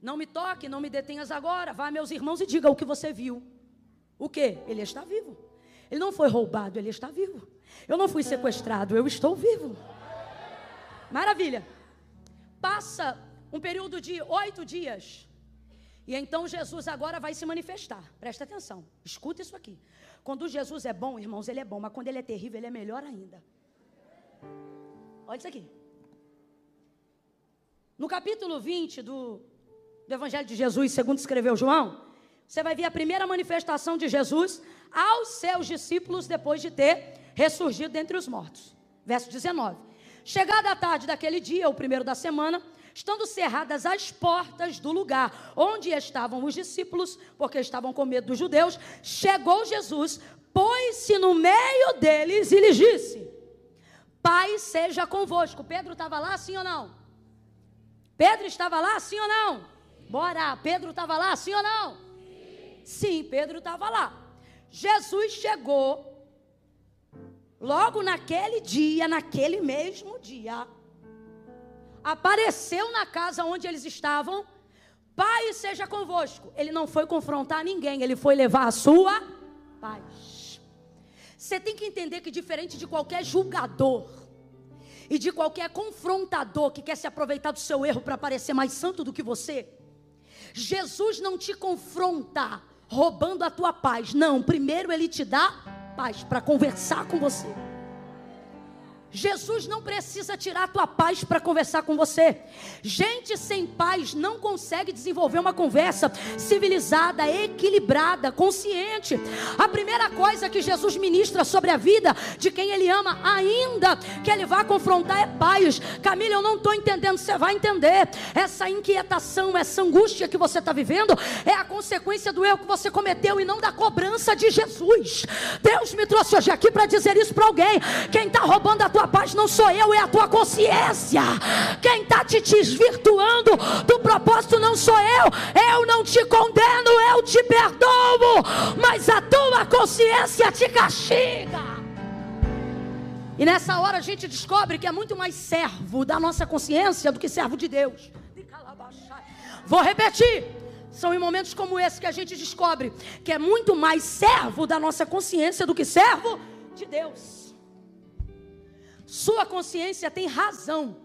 Não me toque, não me detenhas agora. Vá, meus irmãos, e diga o que você viu. O quê? Ele está vivo. Ele não foi roubado, ele está vivo. Eu não fui sequestrado, eu estou vivo. Maravilha. Passa um período de 8 dias. E então Jesus agora vai se manifestar. Presta atenção, escuta isso aqui. Quando Jesus é bom, irmãos, ele é bom. Mas quando ele é terrível, ele é melhor ainda. Olha isso aqui. No capítulo 20 do Evangelho de Jesus, segundo escreveu João, você vai ver a primeira manifestação de Jesus aos seus discípulos depois de ter ressurgido dentre os mortos. Verso 19. Chegada a tarde daquele dia, o primeiro da semana, estando cerradas as portas do lugar onde estavam os discípulos, porque estavam com medo dos judeus, chegou Jesus, pôs-se no meio deles e lhes disse: Paz seja convosco. Pedro estava lá, sim ou não? Pedro estava lá, sim ou não? Bora, Pedro estava lá, sim ou não? Sim, Pedro estava lá. Jesus chegou, logo naquele dia, naquele mesmo dia, apareceu na casa onde eles estavam. Paz seja convosco. Ele não foi confrontar ninguém, ele foi levar a sua paz. Você tem que entender que diferente de qualquer julgador e de qualquer confrontador que quer se aproveitar do seu erro para parecer mais santo do que você, Jesus não te confronta roubando a tua paz. Não, primeiro ele te dá paz para conversar com você. Jesus não precisa tirar a tua paz para conversar com você. Gente sem paz não consegue desenvolver uma conversa civilizada, equilibrada, consciente. A primeira coisa que Jesus ministra sobre a vida de quem ele ama, ainda que ele vá confrontar, é paz. Camila, eu não estou entendendo. Você vai entender. Essa inquietação, essa angústia que você está vivendo é a consequência do erro que você cometeu e não da cobrança de Jesus. Deus me trouxe hoje aqui para dizer isso para alguém. Quem está roubando a tua paz não sou eu, é a tua consciência. Quem está te desvirtuando do propósito não sou eu não te condeno, eu te perdoo, mas a tua consciência te castiga. E nessa hora a gente descobre que é muito mais servo da nossa consciência do que servo de Deus. Vou repetir. São em momentos como esse que a gente descobre que é muito mais servo da nossa consciência do que servo de Deus. Sua consciência tem razão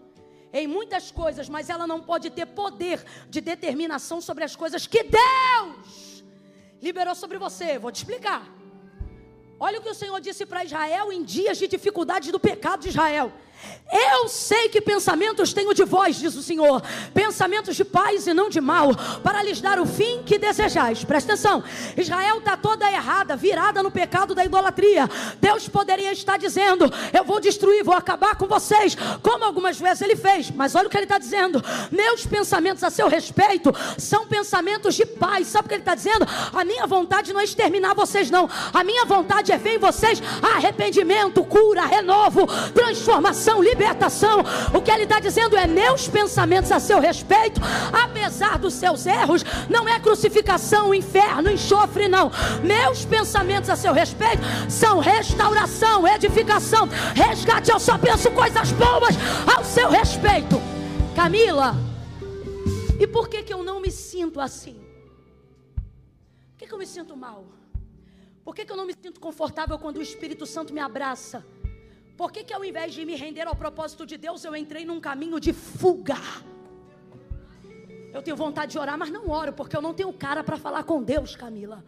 em muitas coisas, mas ela não pode ter poder de determinação sobre as coisas que Deus liberou sobre você. Vou te explicar. Olha o que o Senhor disse para Israel em dias de dificuldade do pecado de Israel. Eu sei que pensamentos tenho de vós, diz o Senhor, pensamentos de paz e não de mal, para lhes dar o fim que desejais. Presta atenção, Israel está toda errada, virada no pecado da idolatria. Deus poderia estar dizendo: eu vou destruir, vou acabar com vocês, como algumas vezes Ele fez. Mas olha o que Ele está dizendo: meus pensamentos a seu respeito são pensamentos de paz. Sabe o que Ele está dizendo? A minha vontade não é exterminar vocês, não. A minha vontade é ver em vocês arrependimento, cura, renovo, transformação, libertação. O que Ele está dizendo é: meus pensamentos a seu respeito, apesar dos seus erros, não é crucificação, inferno, enxofre, não. Meus pensamentos a seu respeito são restauração, edificação, resgate. Eu só penso coisas boas ao seu respeito. Camila, e por que eu não me sinto assim? Por que eu me sinto mal? Por que eu não me sinto confortável quando o Espírito Santo me abraça? Por que ao invés de me render ao propósito de Deus, eu entrei num caminho de fuga? Eu tenho vontade de orar, mas não oro, porque eu não tenho cara para falar com Deus, Camila.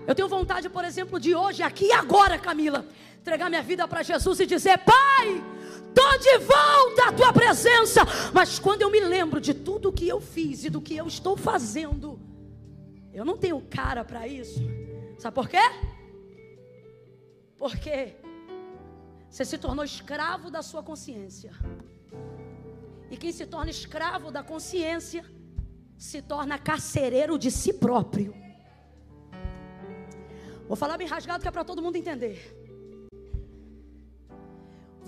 Eu tenho vontade, por exemplo, de hoje, aqui e agora, Camila, entregar minha vida para Jesus e dizer: Pai, estou de volta à tua presença. Mas quando eu me lembro de tudo que eu fiz e do que eu estou fazendo, eu não tenho cara para isso. Sabe por quê? Porque você se tornou escravo da sua consciência. E quem se torna escravo da consciência se torna carcereiro de si próprio. Vou falar bem rasgado que é para todo mundo entender.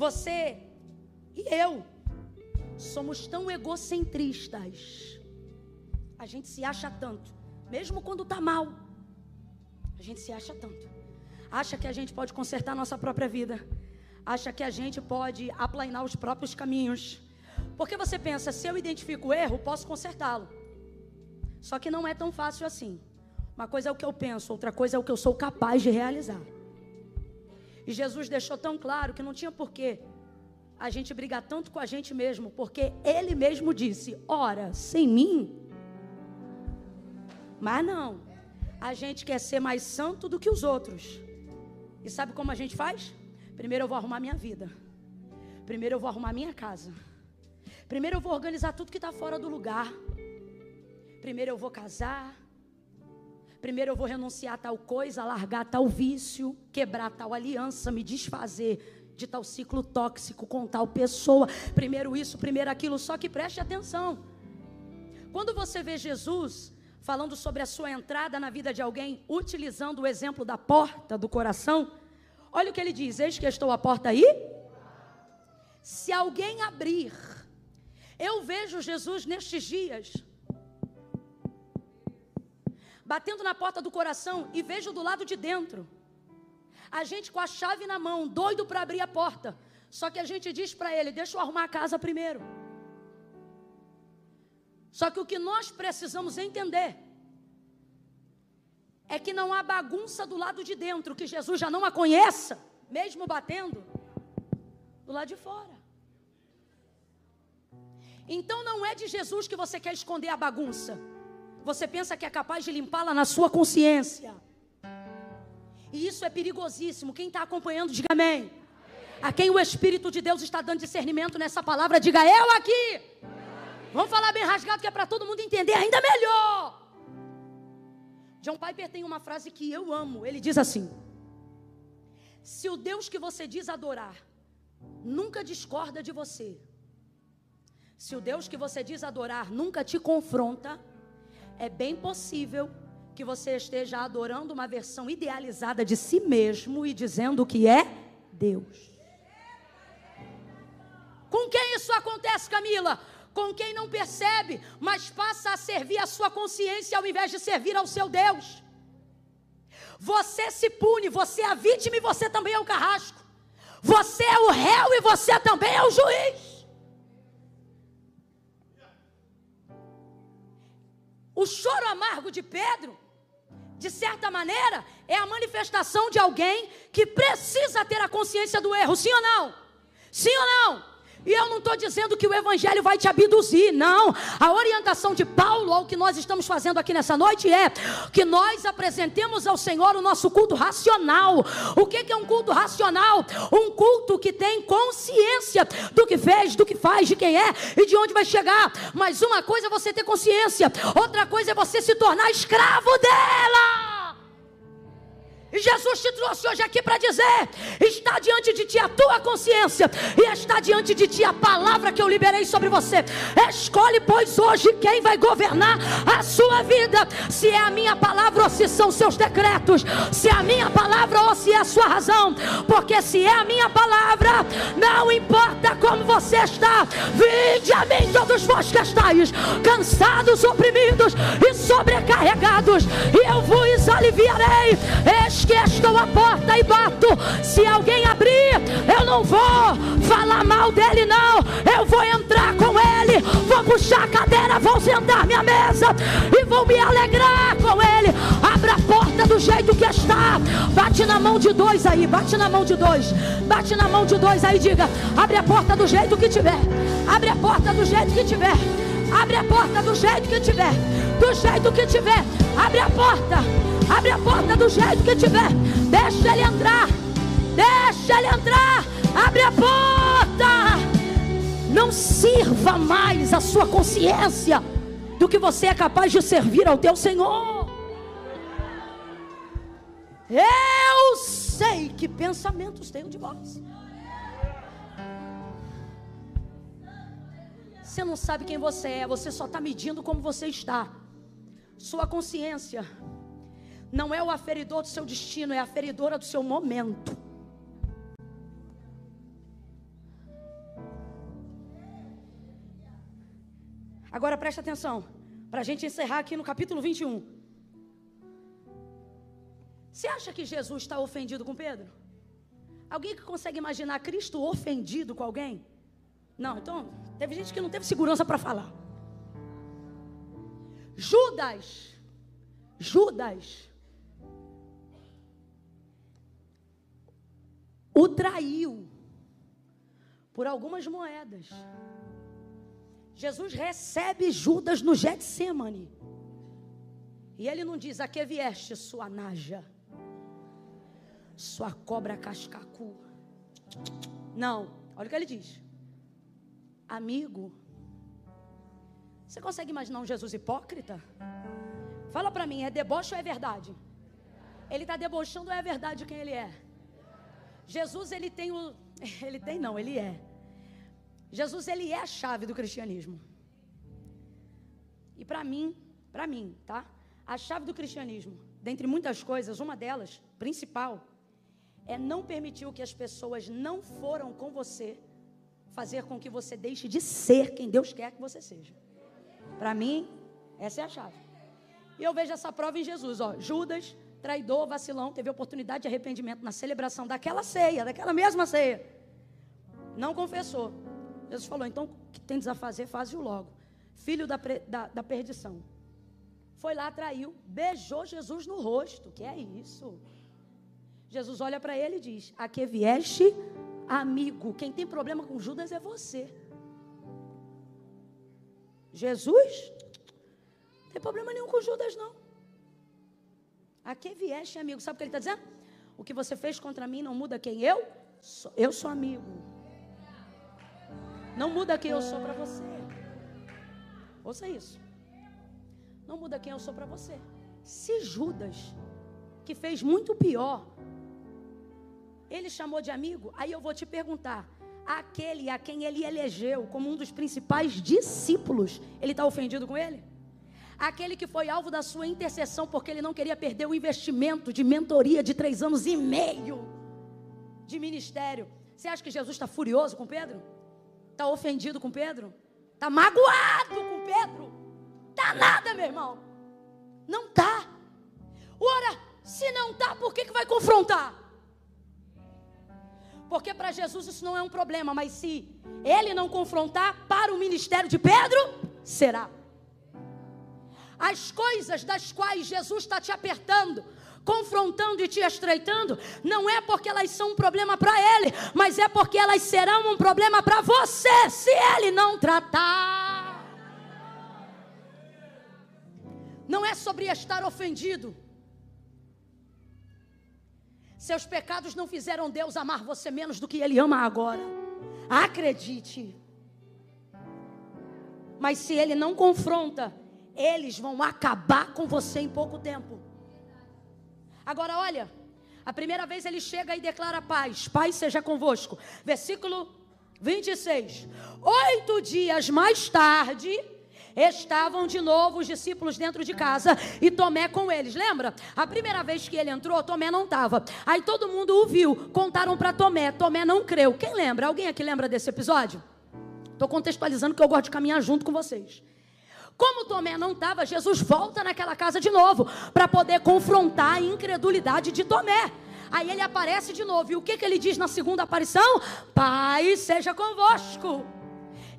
Você e eu somos tão egocentristas. A gente se acha tanto, mesmo quando está mal. A gente se acha tanto. Acha que a gente pode consertar a nossa própria vida. Acha que a gente pode aplainar os próprios caminhos. Porque você pensa: se eu identifico o erro, posso consertá-lo. Só que não é tão fácil assim. Uma coisa é o que eu penso, outra coisa é o que eu sou capaz de realizar. E Jesus deixou tão claro que não tinha porquê a gente brigar tanto com a gente mesmo, porque Ele mesmo disse: ora, sem mim. Mas não. A gente quer ser mais santo do que os outros. E sabe como a gente faz? Primeiro eu vou arrumar minha vida. Primeiro eu vou arrumar minha casa. Primeiro eu vou organizar tudo que está fora do lugar. Primeiro eu vou casar. Primeiro eu vou renunciar a tal coisa, largar tal vício, quebrar tal aliança, me desfazer de tal ciclo tóxico com tal pessoa. Primeiro isso, primeiro aquilo. Só que preste atenção. Quando você vê Jesus falando sobre a sua entrada na vida de alguém, utilizando o exemplo da porta do coração, olha o que Ele diz: eis que estou à porta aí. Se alguém abrir. Eu vejo Jesus nestes dias batendo na porta do coração, e vejo do lado de dentro a gente com a chave na mão, doido para abrir a porta. Só que a gente diz para Ele: deixa eu arrumar a casa primeiro. Só que o que nós precisamos entender é que não há bagunça do lado de dentro, que Jesus já não a conheça, mesmo batendo, do lado de fora. Então não é de Jesus que você quer esconder a bagunça. Você pensa que é capaz de limpá-la na sua consciência. E isso é perigosíssimo. Quem está acompanhando, diga amém. A quem o Espírito de Deus está dando discernimento nessa palavra, diga: eu aqui. Vamos falar bem rasgado, que é para todo mundo entender ainda melhor. John Piper tem uma frase que eu amo. Ele diz assim: se o Deus que você diz adorar nunca discorda de você, se o Deus que você diz adorar nunca te confronta, é bem possível que você esteja adorando uma versão idealizada de si mesmo e dizendo que é Deus. Com quem isso acontece, Camila? Com quem não percebe, mas passa a servir a sua consciência ao invés de servir ao seu Deus. Você se pune, você é a vítima e você também é o carrasco. Você é o réu e você também é o juiz. O choro amargo de Pedro, de certa maneira, é a manifestação de alguém que precisa ter a consciência do erro. Sim ou não? Sim ou não? E eu não estou dizendo que o evangelho vai te abduzir, não. A orientação de Paulo ao que nós estamos fazendo aqui nessa noite é que nós apresentemos ao Senhor o nosso culto racional. O que é um culto racional? Um culto que tem consciência do que fez, do que faz, de quem é e de onde vai chegar. Mas uma coisa é você ter consciência, outra coisa é você se tornar escravo dela. E Jesus te trouxe hoje aqui para dizer: está diante de ti a tua consciência, e está diante de ti a palavra que eu liberei sobre você. Escolhe, pois, hoje quem vai governar a sua vida. Se é a minha palavra ou se são seus decretos. Se é a minha palavra ou se é a sua razão. Porque se é a minha palavra, não importa como você está. Vinde a mim todos vós que estáis cansados, oprimidos e sobrecarregados, e eu vos aliviarei. Que estou à porta e bato. Se alguém abrir, eu não vou falar mal dele, não. Eu vou entrar com ele, vou puxar a cadeira, vou sentar minha mesa e vou me alegrar com ele. Abra a porta do jeito que está. Bate na mão de dois aí, bate na mão de dois. Bate na mão de dois aí, diga: abre a porta do jeito que tiver. Abre a porta do jeito que tiver. Abre a porta do jeito que tiver. Do jeito que tiver. Abre a porta. Abre a porta do jeito que tiver. Deixa ele entrar. Deixa ele entrar. Abre a porta. Não sirva mais a sua consciência do que você é capaz de servir ao teu Senhor. Eu sei que pensamentos tenho de vós. Você não sabe quem você é. Você só está medindo como você está. Sua consciência não é o aferidor do seu destino, é a aferidora do seu momento. Agora preste atenção, para a gente encerrar aqui no capítulo 21. Você acha que Jesus está ofendido com Pedro? Alguém que consegue imaginar Cristo ofendido com alguém? Não, então, teve gente que não teve segurança para falar. Judas o traiu por algumas moedas. Jesus recebe Judas no Getsemane. E ele não diz: a que vieste, sua naja, sua cobra cascacu. Não, olha o que ele diz: amigo. Você consegue imaginar um Jesus hipócrita? Fala para mim, é deboche ou é verdade? Ele está debochando ou é verdade de quem ele é? Jesus, ele tem o... Ele é. Jesus, ele é a chave do cristianismo. E para mim, tá? A chave do cristianismo, dentre muitas coisas, uma delas, principal, é não permitir que as pessoas não foram com você fazer com que você deixe de ser quem Deus quer que você seja. Para mim, essa é a chave. E eu vejo essa prova em Jesus, ó. Judas, traidor, vacilão, teve oportunidade de arrependimento na celebração daquela ceia, daquela mesma ceia. Não confessou. Jesus falou: então, o que tens a fazer, faze-o logo. Filho da perdição. Foi lá, traiu, beijou Jesus no rosto. Que é isso? Jesus olha para ele e diz: a que vieste, amigo? Quem tem problema com Judas é você. Jesus não tem problema nenhum com Judas, não. A que vieste, amigo? Sabe o que ele está dizendo? O que você fez contra mim não muda quem eu sou. Eu sou amigo. Não muda quem eu sou para você. Ouça isso. Não muda quem eu sou para você. Se Judas, que fez muito pior, ele chamou de amigo, aí eu vou te perguntar: aquele a quem ele elegeu como um dos principais discípulos, ele está ofendido com ele? Aquele que foi alvo da sua intercessão porque ele não queria perder o investimento de mentoria de 3 anos e meio de ministério. Você acha que Jesus está furioso com Pedro? Está ofendido com Pedro? Está magoado com Pedro? Está nada, meu irmão. Não está. Ora, se não está, por que vai confrontar? Porque para Jesus isso não é um problema, mas se ele não confrontar, para o ministério de Pedro, será. As coisas das quais Jesus está te apertando confrontando e te estreitando, não é porque elas são um problema para ele, mas é porque elas serão um problema para você, se ele não tratar. Não é sobre estar ofendido. Seus pecados não fizeram Deus amar você menos do que Ele ama agora. Acredite. Mas se Ele não confronta, eles vão acabar com você em pouco tempo. Agora olha, a primeira vez ele chega e declara paz. Paz seja convosco. Versículo 26. 8 dias mais tarde, estavam de novo os discípulos dentro de casa e Tomé com eles. Lembra? A primeira vez que ele entrou, Tomé não estava. Aí todo mundo o viu, contaram para Tomé. Tomé não creu. Quem lembra? Alguém aqui lembra desse episódio? Estou contextualizando que eu gosto de caminhar junto com vocês. Como Tomé não estava, Jesus volta naquela casa de novo para poder confrontar a incredulidade de Tomé. Aí ele aparece de novo. E o que ele diz na segunda aparição? Paz seja convosco.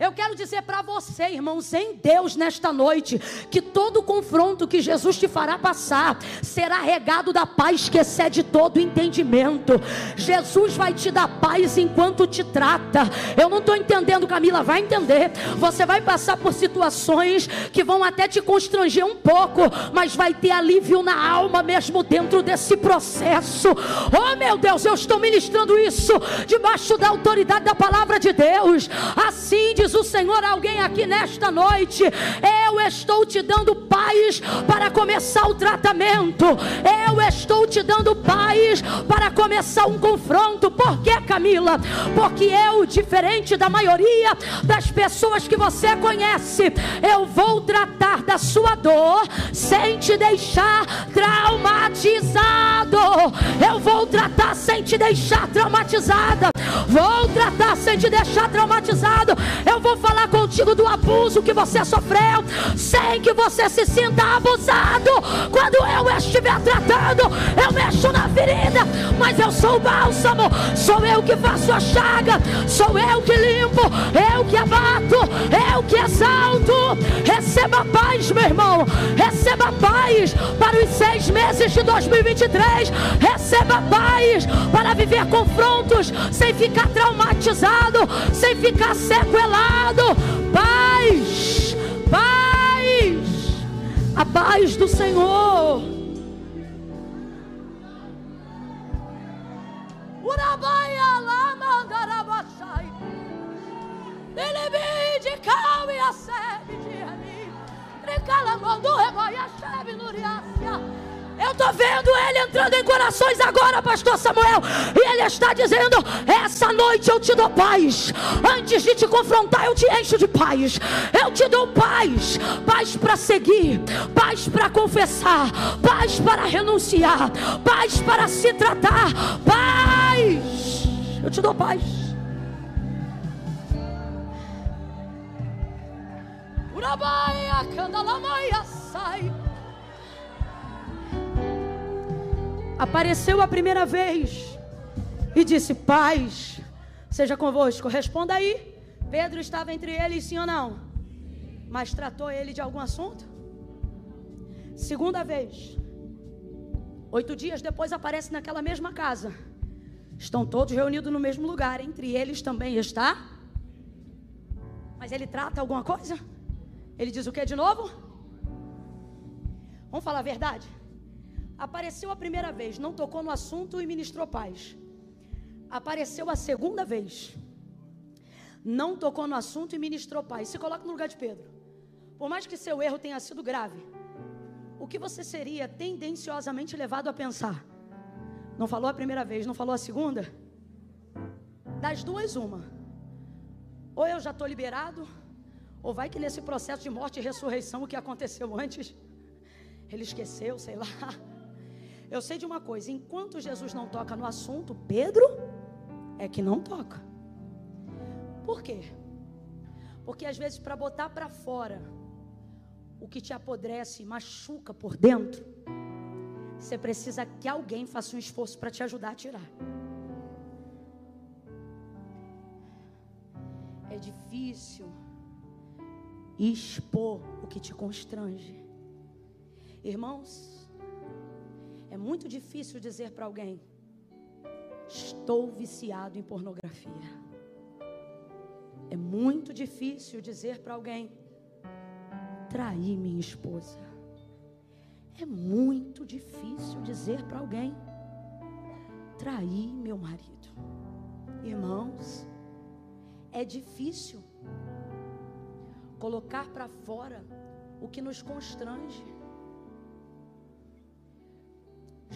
Eu quero dizer para você, irmãos, em Deus nesta noite, que todo confronto que Jesus te fará passar será regado da paz que excede todo entendimento. Jesus vai te dar paz enquanto te trata. Eu não estou entendendo, Camila, vai entender. Você vai passar por situações que vão até te constranger um pouco, mas vai ter alívio na alma mesmo dentro desse processo. Oh meu Deus, eu estou ministrando isso debaixo da autoridade da palavra de Deus. Assim diz o Senhor, alguém aqui nesta noite: eu estou te dando paz para começar o tratamento, eu estou te dando paz para começar um confronto. Por que, Camila? Porque eu, diferente da maioria das pessoas que você conhece, eu vou tratar da sua dor sem te deixar traumatizado. Eu vou tratar sem te deixar traumatizada. Vou tratar sem te deixar traumatizado. Eu vou falar contigo do abuso que você sofreu, sem que você se sinta abusado. Quando eu estiver tratando, eu mexo na ferida, mas eu sou o bálsamo. Sou eu que faço a chaga, sou eu que limpo, eu que abato, eu que exalto. Receba paz, meu irmão. Receba paz para os 6 meses de 2023. Receba paz para viver confrontos sem ficar traumatizado, sem ficar sequelado. Paz, paz, a paz do Senhor. Urabaia lá mandarabachai, ele de cal e a sebe de ali, recalamandu rebaia chave nuriácia. Eu estou vendo ele entrando em corações agora, pastor Samuel, e ele está dizendo: essa noite eu te dou paz. Antes de te confrontar, eu te encho de paz. Eu te dou paz. Paz para seguir, paz para confessar, paz para renunciar, paz para se tratar. Paz, eu te dou paz. Urabaia candalamaia sai. Apareceu a primeira vez e disse: paz seja convosco. Responda aí. Pedro estava entre eles, sim ou não? Mas tratou ele de algum assunto? Segunda vez, 8 dias depois, aparece naquela mesma casa. Estão todos reunidos no mesmo lugar. Entre eles também está. Mas ele trata alguma coisa? Ele diz o que de novo? Vamos falar a verdade? Apareceu a primeira vez, não tocou no assunto e ministrou paz. Apareceu a segunda vez, não tocou no assunto e ministrou paz. Se coloca no lugar de Pedro. Por mais que seu erro tenha sido grave, o que você seria tendenciosamente levado a pensar? Não falou a primeira vez, não falou a segunda? Das duas, uma. Ou eu já estou liberado, ou vai que nesse processo de morte e ressurreição, o que aconteceu antes, ele esqueceu, sei lá. Eu sei de uma coisa: enquanto Jesus não toca no assunto, Pedro é que não toca. Por quê? Porque às vezes, para botar para fora o que te apodrece e machuca por dentro, você precisa que alguém faça um esforço para te ajudar a tirar. É difícil expor o que te constrange. Irmãos, É muito difícil dizer para alguém: estou viciado em pornografia. É muito difícil dizer para alguém: traí minha esposa. É muito difícil dizer para alguém: traí meu marido. Irmãos, é difícil colocar para fora o que nos constrange.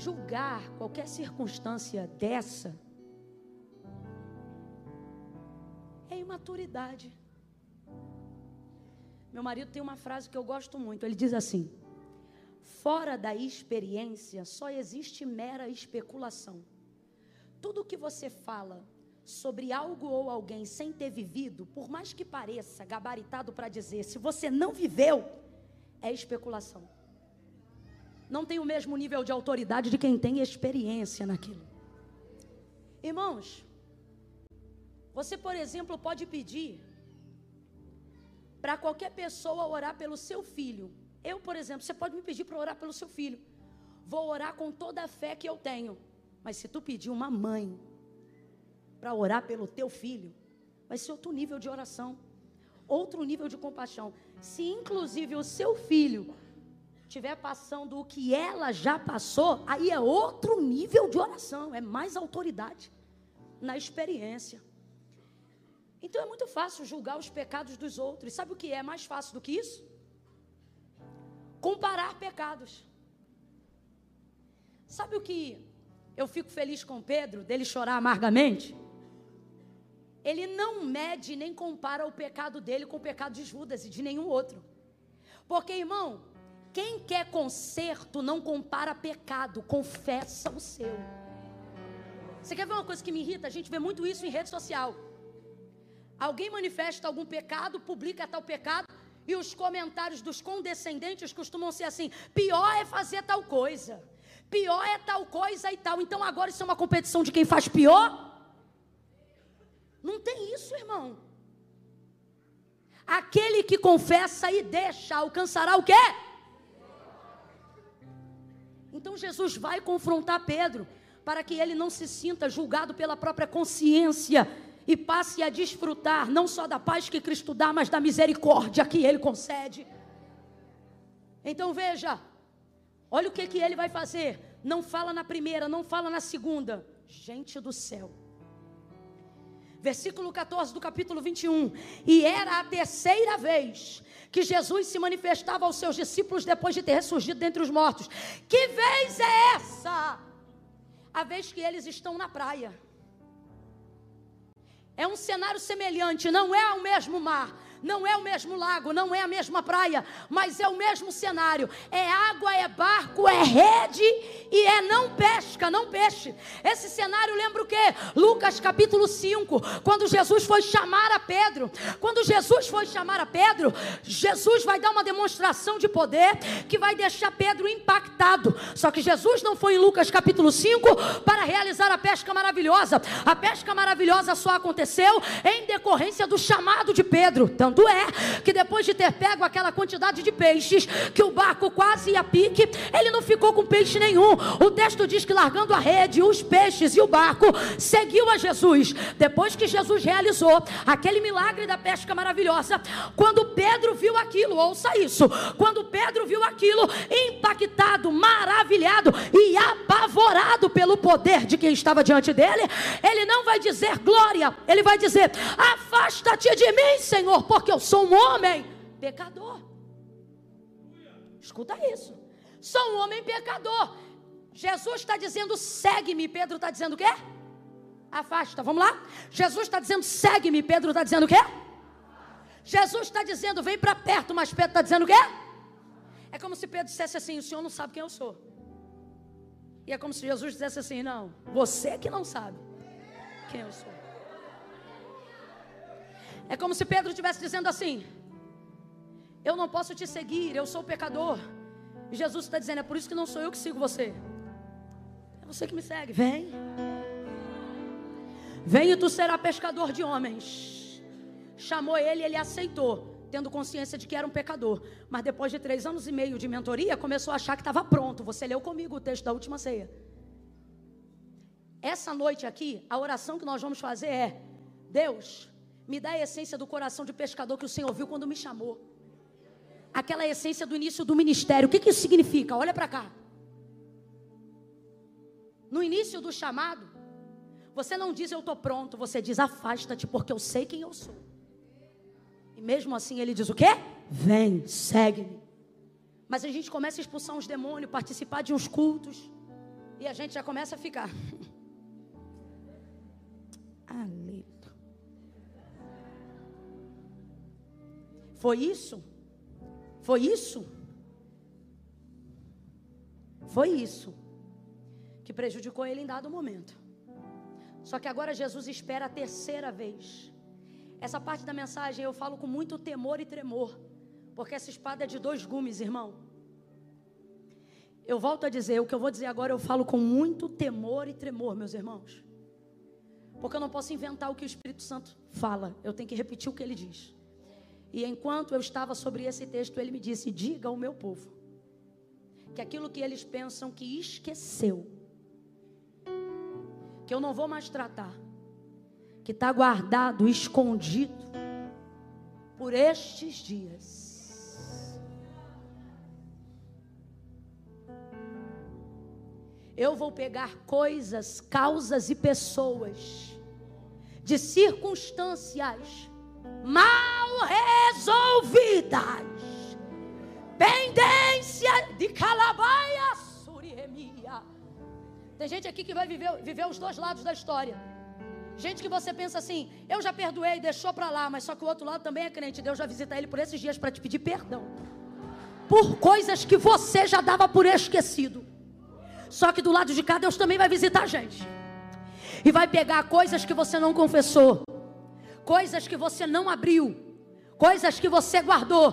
Julgar qualquer circunstância dessa é imaturidade. Meu marido tem uma frase que eu gosto muito. Ele diz assim: fora da experiência só existe mera especulação. Tudo que você fala sobre algo ou alguém sem ter vivido, por mais que pareça gabaritado para dizer, se você não viveu, é especulação. Não tem o mesmo nível de autoridade de quem tem experiência naquilo. Irmãos, você, por exemplo, pode pedir para qualquer pessoa orar pelo seu filho. Eu, por exemplo, você pode me pedir para orar pelo seu filho. Vou orar com toda a fé que eu tenho. Mas se tu pedir uma mãe para orar pelo teu filho, vai ser outro nível de oração, outro nível de compaixão. Se inclusive o seu filho estiver passando o que ela já passou, aí é outro nível de oração, é mais autoridade na experiência. Então é muito fácil julgar os pecados dos outros. Sabe o que é mais fácil do que isso? Comparar pecados. Sabe o que eu fico feliz com Pedro, dele chorar amargamente? Ele não mede nem compara o pecado dele com o pecado de Judas e de nenhum outro. Porque, irmão, quem quer conserto não compara pecado, confessa o seu. Você quer ver uma coisa que me irrita? A gente vê muito isso em rede social. Alguém manifesta algum pecado, publica tal pecado, e os comentários dos condescendentes costumam ser assim: pior é fazer tal coisa, pior é tal coisa e tal. Então agora isso é uma competição de quem faz pior? Não tem isso, irmão. Aquele que confessa e deixa alcançará o quê? Então Jesus vai confrontar Pedro para que ele não se sinta julgado pela própria consciência e passe a desfrutar não só da paz que Cristo dá, mas da misericórdia que Ele concede. Então veja, olha o que ele vai fazer. Não fala na primeira, não fala na segunda. Gente do céu. Versículo 14 do capítulo 21. E era a terceira vez que Jesus se manifestava aos seus discípulos depois de ter ressurgido dentre os mortos. Que vez é essa? A vez que eles estão na praia. É um cenário semelhante, não é o mesmo mar, não é o mesmo lago, não é a mesma praia, mas é o mesmo cenário. É água, é barco, é rede e é não pesca, não peixe. Esse cenário lembra o quê? Lucas capítulo 5, quando Jesus foi chamar a Pedro. Quando Jesus foi chamar a Pedro, Jesus vai dar uma demonstração de poder que vai deixar Pedro impactado. Só que Jesus não foi em Lucas capítulo 5 para realizar a pesca maravilhosa. A pesca maravilhosa só aconteceu em decorrência do chamado de Pedro. Tanto é que depois de ter pego aquela quantidade de peixes, que o barco quase ia a pique, ele não ficou com peixe nenhum. O texto diz que largando a rede, os peixes e o barco, seguiu a Jesus. Depois que Jesus realizou aquele milagre da pesca maravilhosa, quando Pedro viu aquilo, ouça isso, quando Pedro viu aquilo, impactado, maravilhado e apavorado pelo poder de quem estava diante dele, ele não vai dizer glória, ele vai dizer: afasta-te de mim, Senhor, porque eu sou um homem pecador. Escuta isso, sou um homem pecador. Jesus está dizendo segue-me, Pedro está dizendo o quê? Afasta, vamos lá? Jesus está dizendo segue-me, Pedro está dizendo o quê? Jesus está dizendo vem para perto, mas Pedro está dizendo o quê? É como se Pedro dissesse assim: o senhor não sabe quem eu sou. E é como se Jesus dissesse assim: não, você que não sabe quem eu sou. É como se Pedro estivesse dizendo assim: eu não posso te seguir, eu sou pecador. E Jesus está dizendo: é por isso que não sou eu que sigo você, é você que me segue. Vem, vem e tu serás pescador de homens. Chamou ele, ele aceitou. tendo consciência de que era um pecador. Mas depois de 3 anos e meio de mentoria, começou a achar que estava pronto. Você leu comigo o texto da última ceia. Essa noite aqui, a oração que nós vamos fazer é: Deus, me dá a essência do coração de pescador que o Senhor viu quando me chamou. Aquela essência do início do ministério. O que isso significa? Olha para cá. No início do chamado, você não diz eu estou pronto, você diz afasta-te porque eu sei quem eu sou. E mesmo assim ele diz o quê? Vem, segue-me. Mas a gente começa a expulsar uns demônios, participar de uns cultos, e a gente já começa a ficar Foi isso? Foi isso? Foi isso que prejudicou ele em dado momento. Só que agora Jesus espera a terceira vez. Essa parte da mensagem eu falo com muito temor e tremor, porque essa espada é de 2 gumes, irmão. Eu volto a dizer, o que eu vou dizer agora eu falo com muito temor e tremor, meus irmãos. Porque eu não posso inventar o que o Espírito Santo fala, eu tenho que repetir o que ele diz. E enquanto eu estava sobre esse texto, ele me disse: diga ao meu povo que aquilo que eles pensam que esqueceu, que eu não vou mais tratar, que está guardado, escondido por estes dias. Eu vou pegar coisas, causas e pessoas de circunstâncias mal resolvidas, pendência de calabaia, suremia. Tem gente aqui que vai viver os 2 lados da história. Gente que você pensa assim: eu já perdoei, deixou pra lá, mas só que o outro lado também é crente. Deus já visita ele por esses dias para te pedir perdão por coisas que você já dava por esquecido. Só que do lado de cá Deus também vai visitar a gente e vai pegar coisas que você não confessou, coisas que você não abriu, coisas que você guardou,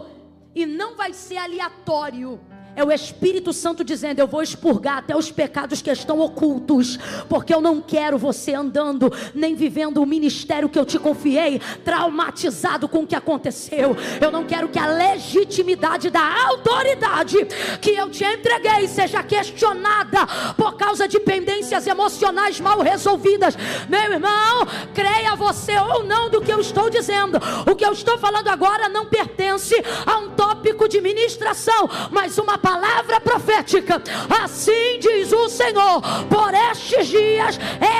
e não vai ser aleatório. É o Espírito Santo dizendo: eu vou expurgar até os pecados que estão ocultos, porque eu não quero você andando, nem vivendo o ministério que eu te confiei, traumatizado com o que aconteceu. Eu não quero que a legitimidade da autoridade que eu te entreguei seja questionada por causa de pendências emocionais mal resolvidas. Meu irmão, creia você ou não do que eu estou dizendo, o que eu estou falando agora não pertence a um tópico de ministração, mas uma palavra profética. Assim diz o Senhor: por estes dias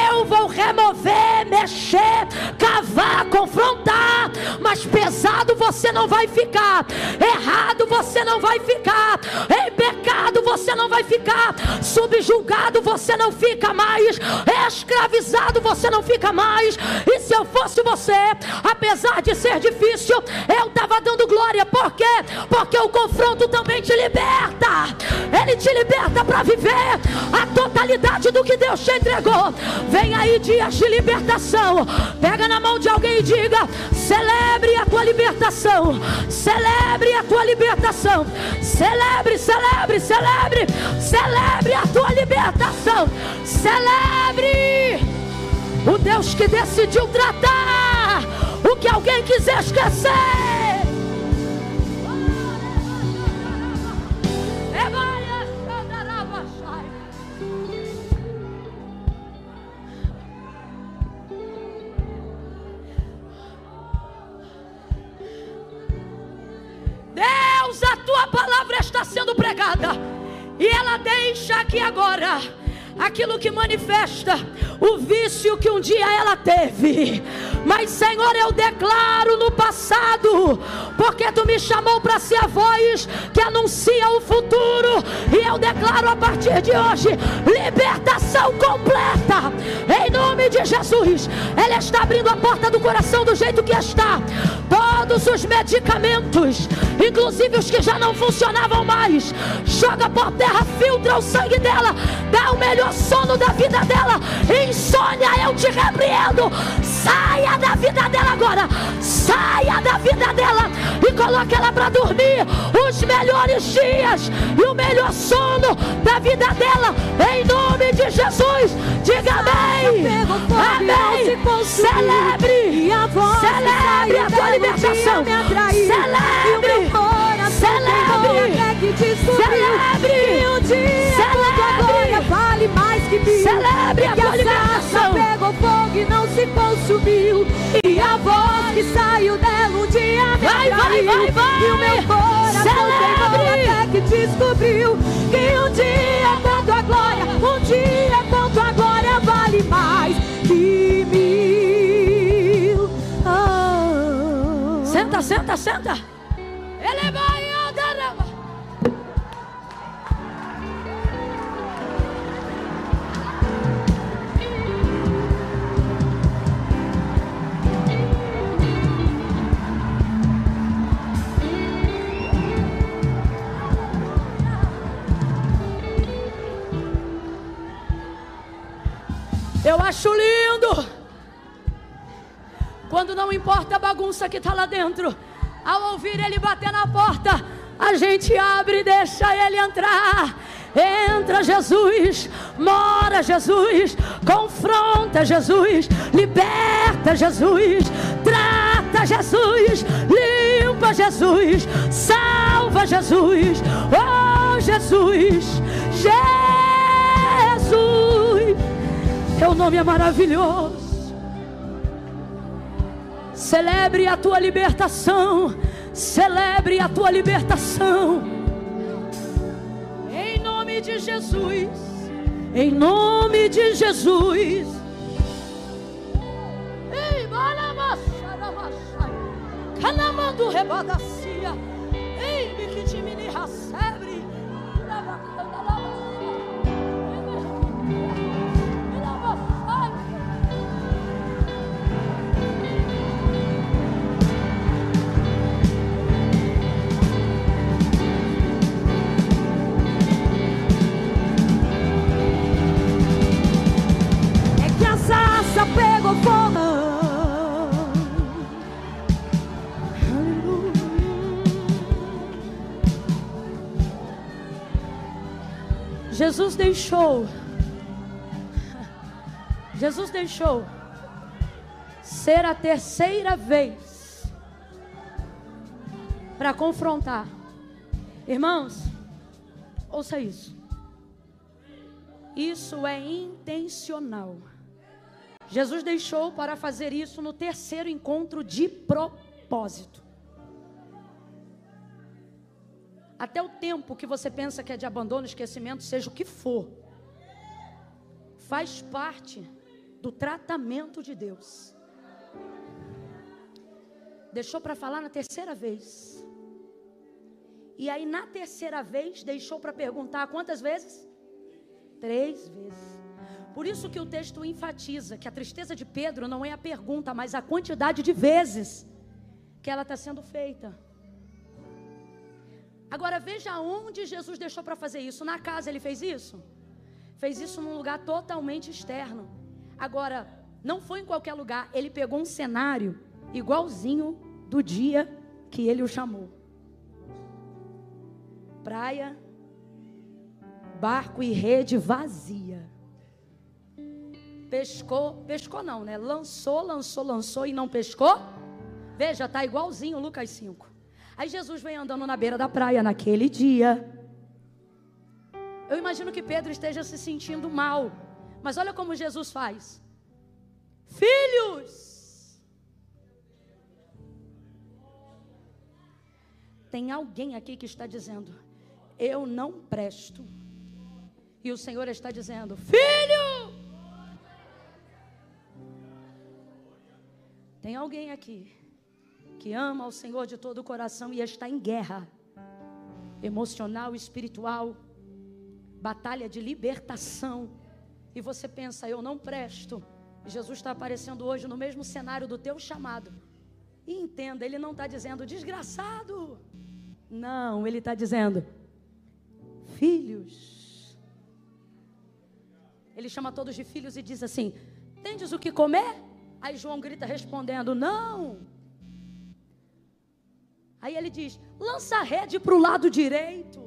eu vou remover, mexer, cavar, confrontar, mas pesado você não vai ficar, errado você não vai ficar, em pecado você não vai ficar, subjugado você não fica mais, escravizado você não fica mais. E se eu fosse você, apesar de ser difícil, eu estava dando glória. Por quê? Porque o confronto também te liberta. Ele te liberta para viver a totalidade do que Deus te entregou. Vem aí dias de libertação. Pega na mão de alguém e diga: celebre a tua libertação. Celebre a tua libertação. Celebre, celebre, celebre. Celebre a tua libertação. Celebre o Deus que decidiu tratar o que alguém quiser esquecer. Deus, a tua palavra está sendo pregada, e ela deixa aqui agora aquilo que manifesta o vício que um dia ela teve. Mas Senhor, eu declaro no passado, porque tu me chamou para ser a voz que anuncia o futuro, e eu declaro a partir de hoje libertação completa, em nome de Jesus. Ela está abrindo a porta do coração do jeito que está. Todos os medicamentos, inclusive os que já não funcionavam mais, joga por terra, filtra o sangue dela, dá o melhor sono da vida dela. Insônia, eu te repreendo. Saia da vida dela agora. Saia da vida dela e coloque ela para dormir os melhores dias e o melhor sono da vida dela, em nome de Jesus. Diga amém. Amém. Celebre. Celebre a tua libertação. Celebre. Que um dia a tua glória vale mais que mil. Celebre a tua libertação. Pegou fogo e não se consumiu. E a voz que saiu dela um dia me atraiu. E o meu coração teimou até que descobriu que um dia com tua glória, um dia com tua glória vale mais que mil. Oh. Senta, senta, senta. Ele vai andar. Eu acho lindo quando não importa a bagunça que está lá dentro, ao ouvir ele bater na porta, a gente abre e deixa ele entrar. Entra Jesus, mora Jesus, confronta Jesus, liberta Jesus, trata Jesus, limpa Jesus, salva Jesus, oh Jesus, Jesus, teu nome é maravilhoso. Celebre a tua libertação, celebre a tua libertação. Em nome de Jesus, em nome de Jesus. Ei, Canamando rebadacia. Ei, biquitimini racebre. Pegou fogo. Jesus deixou ser a terceira vez para confrontar. Irmãos, ouça isso. Isso é intencional. Jesus deixou para fazer isso no terceiro encontro de propósito. Até o tempo que você pensa que é de abandono, esquecimento, seja o que for, faz parte do tratamento de Deus. Deixou para falar na terceira vez. E aí na terceira vez deixou para perguntar quantas vezes? 3 vezes. Por isso que o texto enfatiza que a tristeza de Pedro não é a pergunta, mas a quantidade de vezes que ela está sendo feita. Agora veja onde Jesus deixou para fazer isso. Na casa ele fez isso? Fez isso num lugar totalmente externo. Agora, não foi em qualquer lugar. Ele pegou um cenário igualzinho do dia que ele o chamou. Praia, barco e rede vazia. Pescou não, né? Lançou e não pescou. Veja, tá igualzinho Lucas 5. Aí Jesus vem andando na beira da praia naquele dia. Eu imagino que Pedro esteja se sentindo mal. Mas olha como Jesus faz. Filhos! Tem alguém aqui que está dizendo: eu não presto. E o Senhor está dizendo: filho! Tem alguém aqui que ama ao Senhor de todo o coração e está em guerra emocional, espiritual, batalha de libertação, e você pensa: eu não presto. Jesus está aparecendo hoje no mesmo cenário do teu chamado. E entenda, Ele não está dizendo desgraçado. Não, Ele está dizendo filhos. Ele chama todos de filhos e diz assim: tendes o que comer? Aí João grita respondendo: não. Aí ele diz: lança a rede para o lado direito.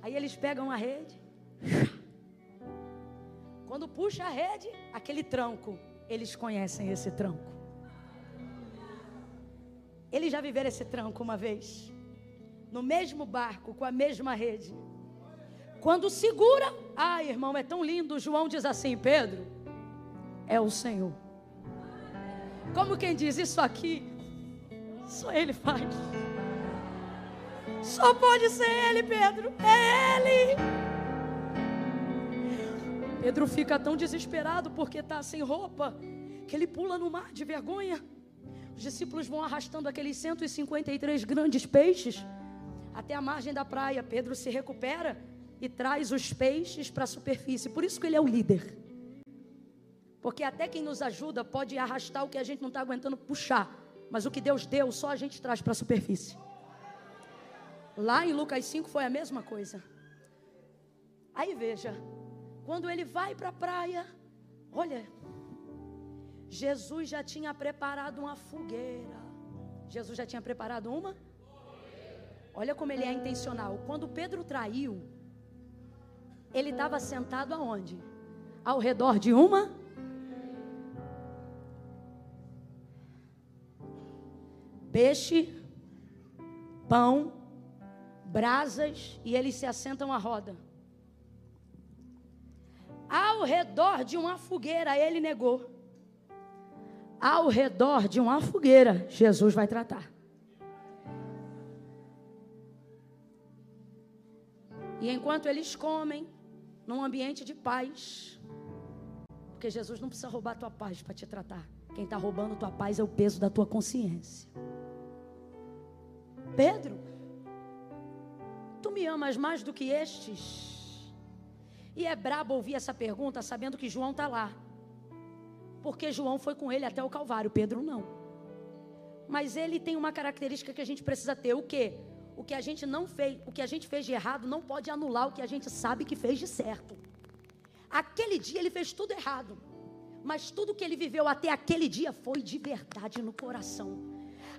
Aí eles pegam a rede. Quando puxa a rede, aquele tranco, eles conhecem esse tranco. Eles já viveram esse tranco uma vez. no mesmo barco, com a mesma rede. Quando segura, ai irmão, é tão lindo. João diz assim: Pedro, é o Senhor. Como quem diz, isso aqui só Ele faz. Só pode ser Ele, Pedro, é Ele. Pedro fica tão desesperado porque está sem roupa, que ele pula no mar de vergonha. Os discípulos vão arrastando aqueles 153 grandes peixes até a margem da praia. Pedro se recupera e traz os peixes para a superfície. Por isso que ele é o líder. Porque até quem nos ajuda pode arrastar o que a gente não está aguentando puxar. Mas o que Deus deu, só a gente traz para a superfície. Lá em Lucas 5 foi a mesma coisa. Aí veja, quando ele vai para a praia, olha, Jesus já tinha preparado uma fogueira. Jesus já tinha preparado uma? Olha como ele é intencional. Quando Pedro traiu, ele estava sentado aonde? Ao redor de uma? Peixe, pão, brasas, e eles se assentam à roda. Ao redor de uma fogueira, ele negou. Ao redor de uma fogueira, Jesus vai tratar. E enquanto eles comem, num ambiente de paz, porque Jesus não precisa roubar a tua paz para te tratar. Quem está roubando a tua paz é o peso da tua consciência. Pedro, tu me amas mais do que estes? E é brabo ouvir essa pergunta sabendo que João está lá. Porque João foi com ele até o Calvário, Pedro não. Mas ele tem uma característica que a gente precisa ter. O quê? O que a gente não fez, o que a gente fez de errado não pode anular o que a gente sabe que fez de certo. Aquele dia ele fez tudo errado. Mas tudo que ele viveu até aquele dia foi de verdade no coração.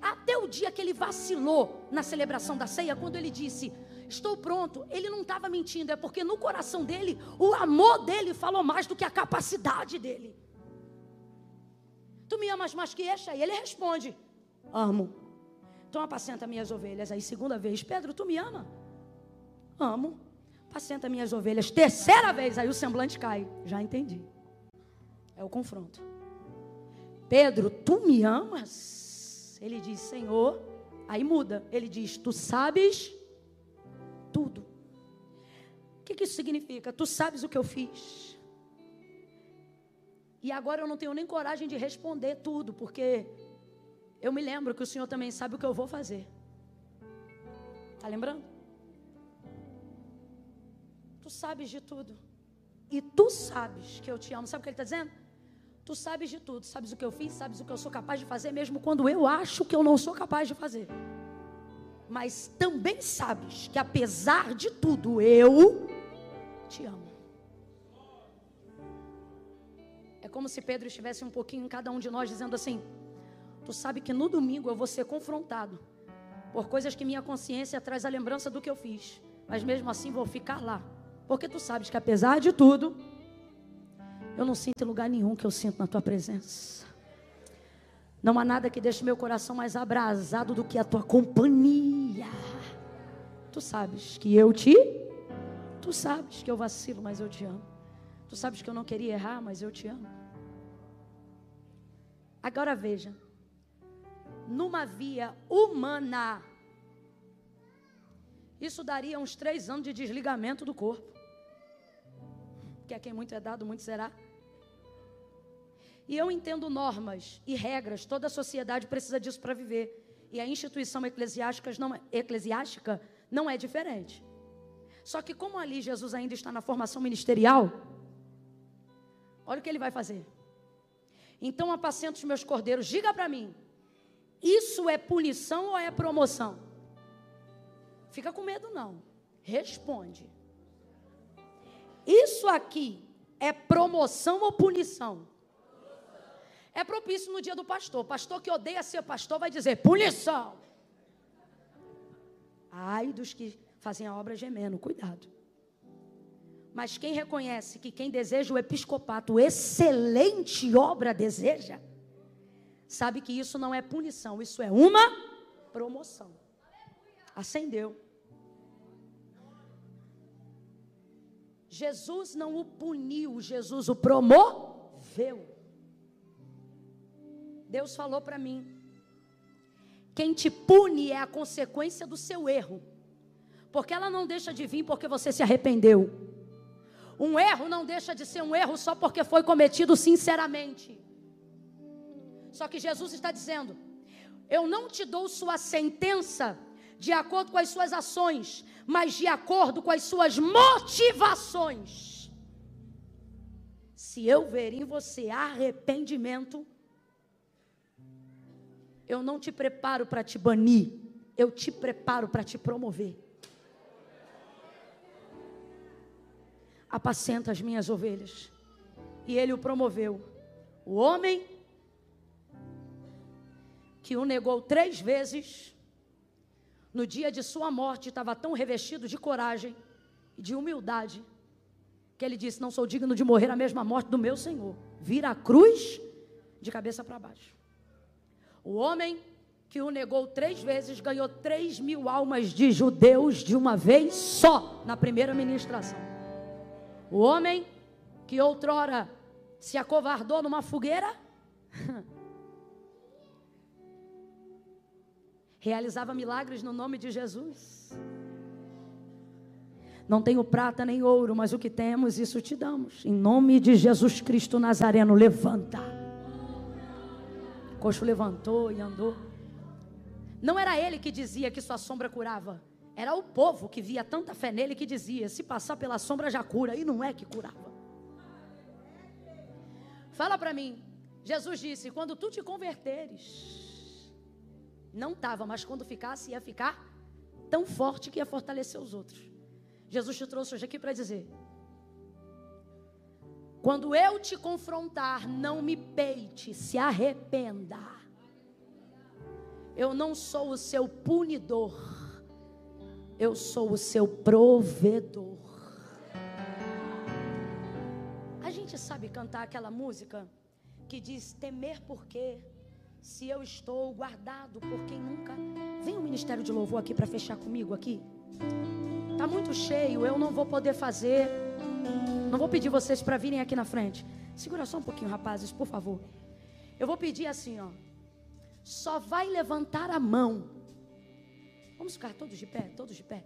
Até o dia que ele vacilou na celebração da ceia, quando ele disse, estou pronto, ele não estava mentindo. É porque no coração dele, o amor dele falou mais do que a capacidade dele. Tu me amas mais que este? Aí ele responde, amo. Então apacenta minhas ovelhas. Aí segunda vez, Pedro, tu me ama? Amo. Apacenta minhas ovelhas. Terceira vez, aí o semblante cai. Já entendi. É o confronto. Pedro, tu me amas? Ele diz, Senhor. Aí muda. Ele diz, tu sabes tudo. O que isso significa? Tu sabes o que eu fiz. E agora eu não tenho nem coragem de responder tudo, porque eu me lembro que o Senhor também sabe o que eu vou fazer. Está lembrando? Tu sabes de tudo. E tu sabes que eu te amo. Sabe o que ele está dizendo? Tu sabes de tudo. Sabes o que eu fiz, sabes o que eu sou capaz de fazer, mesmo quando eu acho que eu não sou capaz de fazer. Mas também sabes que apesar de tudo, eu te amo. É como se Pedro estivesse um pouquinho em cada um de nós dizendo assim, tu sabe que no domingo eu vou ser confrontado por coisas que minha consciência traz a lembrança do que eu fiz. Mas mesmo assim vou ficar lá. Porque tu sabes que apesar de tudo, eu não sinto em lugar nenhum que eu sinto na tua presença. Não há nada que deixe meu coração mais abrasado do que a tua companhia. Tu sabes que eu te... Tu sabes que eu vacilo, mas eu te amo. Tu sabes que eu não queria errar, mas eu te amo. Agora veja. Numa via humana, isso daria uns 3 anos de desligamento do corpo. Que a quem muito é dado, muito será. E eu entendo normas e regras. Toda a sociedade precisa disso para viver. E a instituição eclesiástica não é diferente. Só que como ali Jesus ainda está na formação ministerial, olha o que ele vai fazer. Então apacenta os meus cordeiros. Diga para mim, isso é punição ou é promoção? Fica com medo não. Responde. Isso aqui é promoção ou punição? É propício no dia do pastor. Pastor que odeia ser pastor vai dizer punição. Ai dos que fazem a obra gemendo, cuidado. Mas quem reconhece que quem deseja o episcopato, excelente obra deseja, sabe que isso não é punição, isso é uma promoção. Acendeu. Jesus não o puniu, Jesus o promoveu. Deus falou para mim: quem te pune é a consequência do seu erro, porque ela não deixa de vir porque você se arrependeu. Um erro não deixa de ser um erro só porque foi cometido sinceramente. Só que Jesus está dizendo: eu não te dou sua sentença de acordo com as suas ações, mas de acordo com as suas motivações. Se eu ver em você arrependimento, eu não te preparo para te banir, eu te preparo para te promover. Apacenta as minhas ovelhas. E ele o promoveu. O homem que o negou 3 vezes, no dia de sua morte, estava tão revestido de coragem e de humildade, que ele disse: não sou digno de morrer a mesma morte do meu Senhor. Vira a cruz de cabeça para baixo. O homem que o negou 3 vezes, ganhou 3.000 almas de judeus de uma vez só, na primeira ministração. O homem que outrora se acovardou numa fogueira, realizava milagres no nome de Jesus. Não tenho prata nem ouro, mas o que temos, isso te damos. Em nome de Jesus Cristo Nazareno, levanta. O coxo levantou e andou. Não era ele que dizia que sua sombra curava. Era o povo que via tanta fé nele que dizia: se passar pela sombra já cura. E não é que curava. Fala para mim. Jesus disse: quando tu te converteres, não estava, mas quando ficasse, ia ficar tão forte que ia fortalecer os outros. Jesus te trouxe hoje aqui para dizer: quando eu te confrontar, não me peite, se arrependa. Eu não sou o seu punidor, eu sou o seu provedor. A gente sabe cantar aquela música que diz: temer porque, se eu estou guardado por quem nunca... Vem o Ministério de Louvor aqui para fechar comigo aqui. Está muito cheio, eu não vou poder fazer. Não vou pedir vocês para virem aqui na frente. Segura só um pouquinho, rapazes, por favor. Eu vou pedir assim, ó. Só vai levantar a mão. Vamos ficar todos de pé, todos de pé.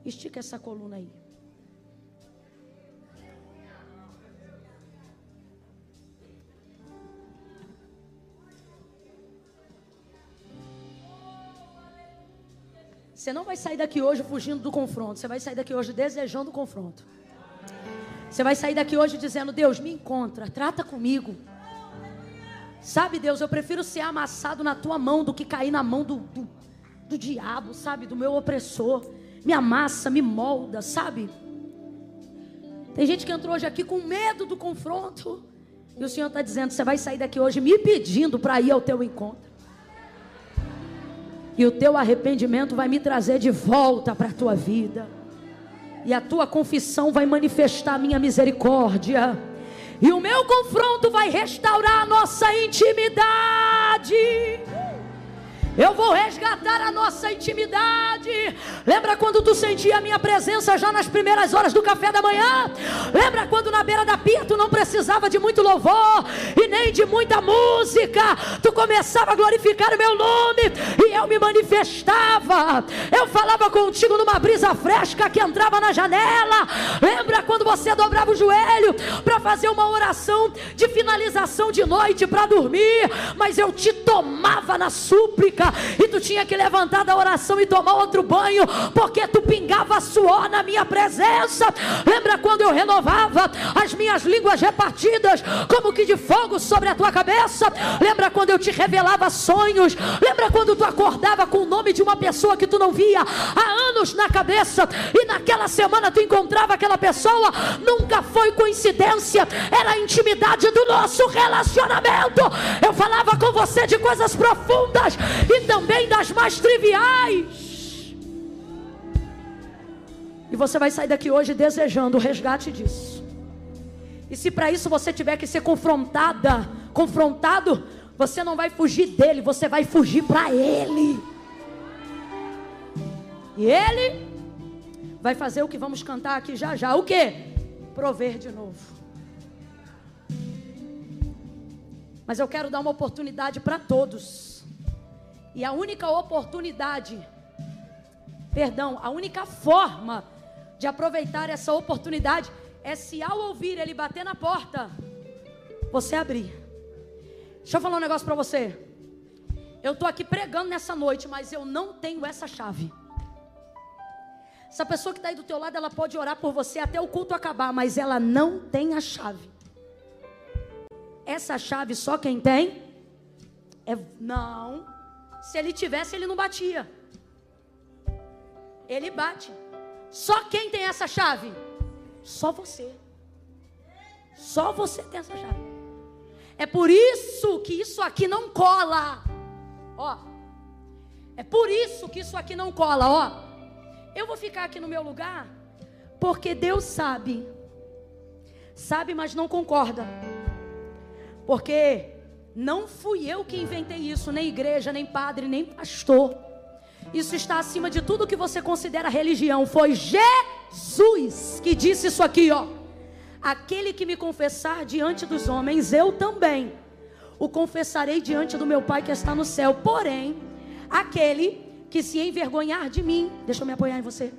Estica essa coluna aí. Você não vai sair daqui hoje fugindo do confronto. Você vai sair daqui hoje desejando o confronto. Você vai sair daqui hoje dizendo: Deus, me encontra, trata comigo. Sabe, Deus, eu prefiro ser amassado na tua mão do que cair na mão do diabo, sabe, do meu opressor. Me amassa, me molda, sabe? Tem gente que entrou hoje aqui com medo do confronto. E o Senhor está dizendo: você vai sair daqui hoje me pedindo para ir ao teu encontro. E o teu arrependimento vai me trazer de volta para a tua vida. E a tua confissão vai manifestar a minha misericórdia. E o meu confronto vai restaurar a nossa intimidade. Eu vou resgatar a nossa intimidade. Lembra quando tu sentia a minha presença já nas primeiras horas do café da manhã? Lembra quando na beira da pia tu não precisava de muito louvor e nem de muita música? Tu começava a glorificar o meu nome e eu me manifestava. Eu falava contigo numa brisa fresca que entrava na janela. Lembra quando você dobrava o joelho para fazer uma oração de finalização de noite para dormir? Mas eu te tomava na súplica e tu tinha que levantar da oração e tomar outro banho, porque tu pingava suor na minha presença. Lembra quando eu renovava as minhas línguas repartidas como que de fogo sobre a tua cabeça? Lembra quando eu te revelava sonhos? Lembra quando tu acordava com o nome de uma pessoa que tu não via há anos na cabeça e naquela semana tu encontrava aquela pessoa? Nunca foi coincidência, era a intimidade do nosso relacionamento. Eu falava com você de coisas profundas e também das mais triviais. E você vai sair daqui hoje desejando o resgate disso. E se para isso você tiver que ser confrontado, você não vai fugir dele, você vai fugir para ele. E Ele vai fazer o que vamos cantar aqui já já. O quê? Prover de novo. Mas eu quero dar uma oportunidade para todos. E a única oportunidade, a única forma de aproveitar essa oportunidade é se ao ouvir Ele bater na porta, você abrir. Deixa eu falar um negócio para você. Eu estou aqui pregando nessa noite, mas eu não tenho essa chave. Essa pessoa que está aí do teu lado, ela pode orar por você até o culto acabar, mas ela não tem a chave. Essa chave só quem tem não. Se ele tivesse, ele não batia. Ele bate. Só quem tem essa chave? Só você. Só você tem essa chave. É por isso que isso aqui não cola. Ó. É por isso que isso aqui não cola, ó. Eu vou ficar aqui no meu lugar, porque Deus sabe. Sabe, mas não concorda. Porque não fui eu que inventei isso, nem igreja, nem padre, nem pastor. Isso está acima de tudo que você considera religião. Foi Jesus que disse isso aqui, ó. Aquele que me confessar diante dos homens, eu também o confessarei diante do meu Pai que está no céu. Porém, aquele que se envergonhar de mim, deixa eu me apoiar em você.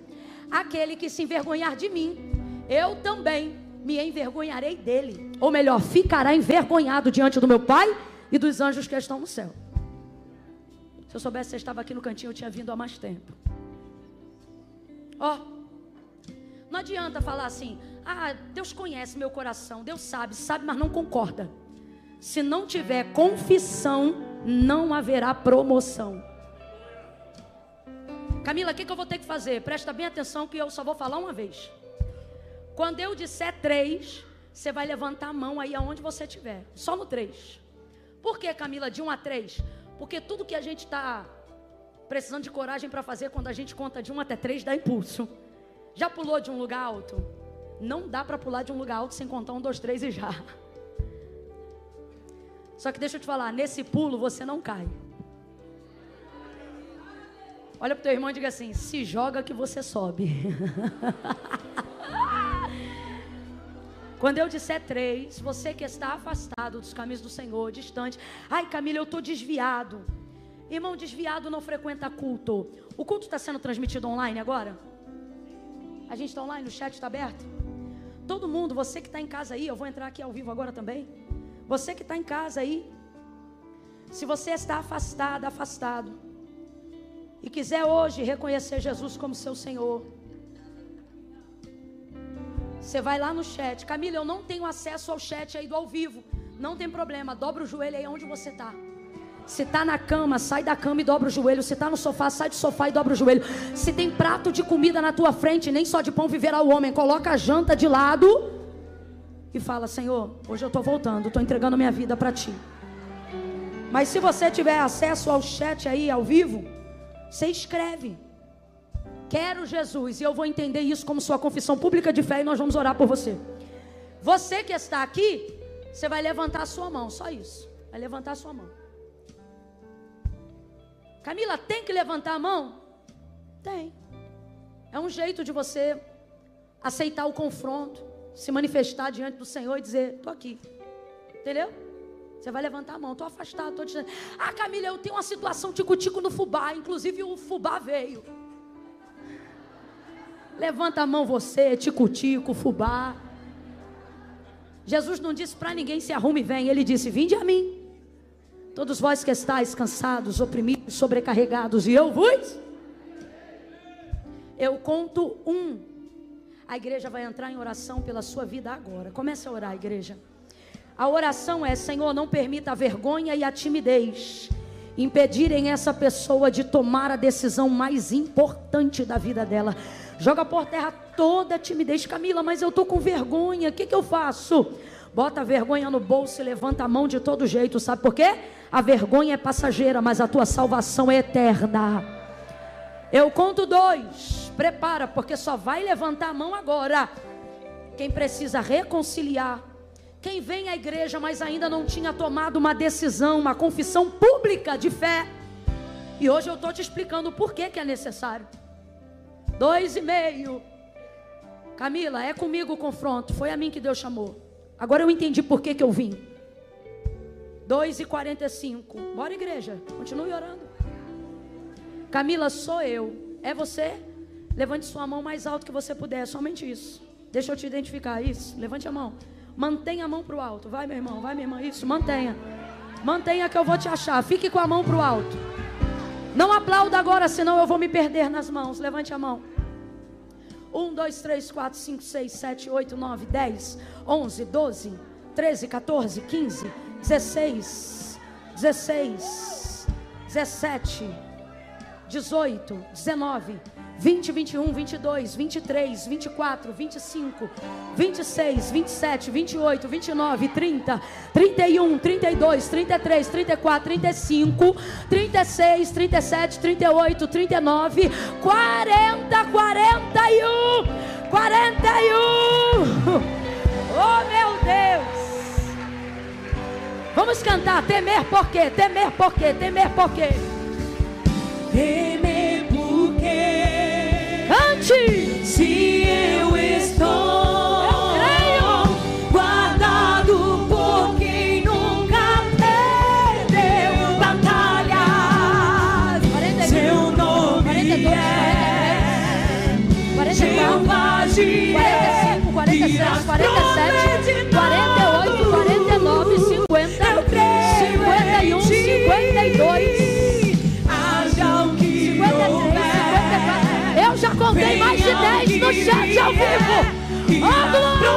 Aquele que se envergonhar de mim, eu também me envergonharei dele. Ou melhor, ficará envergonhado diante do meu Pai e dos anjos que estão no céu. Se eu soubesse que você estava aqui no cantinho, eu tinha vindo há mais tempo. Ó, não adianta falar assim: ah, Deus conhece meu coração, Deus sabe, mas não concorda. Se não tiver confissão, não haverá promoção. Camila, o que eu vou ter que fazer? Presta bem atenção que eu só vou falar uma vez. Quando eu disser 3, você vai levantar a mão aí aonde você estiver. Só no 3. Por que, Camila, de 1 a 3? Porque tudo que a gente está precisando de coragem para fazer, quando a gente conta de 1 até 3, dá impulso. Já pulou de um lugar alto? Não dá para pular de um lugar alto sem contar 1, 2, 3 e já. Só que deixa eu te falar, nesse pulo você não cai. Olha para o teu irmão e diga assim: se joga que você sobe. Quando eu disser 3, você que está afastado dos caminhos do Senhor, distante. Ai, Camila, eu estou desviado. Irmão, desviado não frequenta culto. O culto está sendo transmitido online agora? A gente está online, o chat está aberto? Todo mundo, você que está em casa aí, eu vou entrar aqui ao vivo agora também. Você que está em casa aí, se você está afastado, e quiser hoje reconhecer Jesus como seu Senhor, você vai lá no chat. Camila, eu não tenho acesso ao chat aí do ao vivo. Não tem problema, dobra o joelho aí onde você está. Se está na cama, sai da cama e dobra o joelho. Se está no sofá, sai do sofá e dobra o joelho. Se tem prato de comida na tua frente, nem só de pão viverá o homem. Coloca a janta de lado e fala: Senhor, hoje eu estou voltando, estou entregando minha vida para Ti. Mas se você tiver acesso ao chat aí ao vivo, você escreve: quero Jesus, e eu vou entender isso como sua confissão pública de fé, e nós vamos orar por você. Você que está aqui, você vai levantar a sua mão, só isso. Vai levantar a sua mão. Camila, tem que levantar a mão? Tem. É um jeito de você aceitar o confronto, se manifestar diante do Senhor e dizer: estou aqui. Entendeu? Você vai levantar a mão: estou afastado, estou distante. Ah, Camila, eu tenho uma situação tico-tico no fubá, inclusive o fubá veio. Levanta a mão você, tico-tico, fubá. Jesus não disse para ninguém: se arrume e vem. Ele disse: vinde a mim, todos vós que estáis cansados, oprimidos, sobrecarregados, e eu vos. Eu conto 1. A igreja vai entrar em oração pela sua vida agora. Comece a orar, igreja. A oração é: Senhor, não permita a vergonha e a timidez impedirem essa pessoa de tomar a decisão mais importante da vida dela. Joga por terra toda a timidez. Camila, mas eu estou com vergonha, o que eu faço? Bota a vergonha no bolso e levanta a mão de todo jeito. Sabe por quê? A vergonha é passageira, mas a tua salvação é eterna. Eu conto 2. Prepara, porque só vai levantar a mão agora quem precisa reconciliar, quem vem à igreja, mas ainda não tinha tomado uma decisão, uma confissão pública de fé. E hoje eu estou te explicando por que é necessário. 2,5. Camila, é comigo o confronto. Foi a mim que Deus chamou. Agora eu entendi por que eu vim. 2,45. Bora, igreja. Continue orando. Camila, sou eu. É você? Levante sua mão mais alto que você puder. Somente isso. Deixa eu te identificar. Isso. Levante a mão. Mantenha a mão para o alto. Vai, meu irmão. Vai, minha irmã. Isso. Mantenha. Mantenha que eu vou te achar. Fique com a mão para o alto. Não aplauda agora, senão eu vou me perder nas mãos. Levante a mão. 1, 2, 3, 4, 5, 6, 7, 8, 9, 10, 11, 12, 13, 14, 15, 16, 17, 18, 19, 20, 21, 22, 23, 24, 25, 26, 27, 28, 29, 30, 31, 32, 33, 34, 35, 36, 37, 38, 39, 40, 41, 41. Oh, meu Deus. Vamos cantar. Temer por quê? Temer por quê? Temer por quê? Temer por quê? Cante! Se eu estou guardado por quem nunca perdeu batalhas. 42, Seu nome 42, é 43, Jeová Jireh. 45, 46, 47, 48, 49, 50, 51, 52. Eu já contei mais de 10 no chat ao vivo. Oh, glória!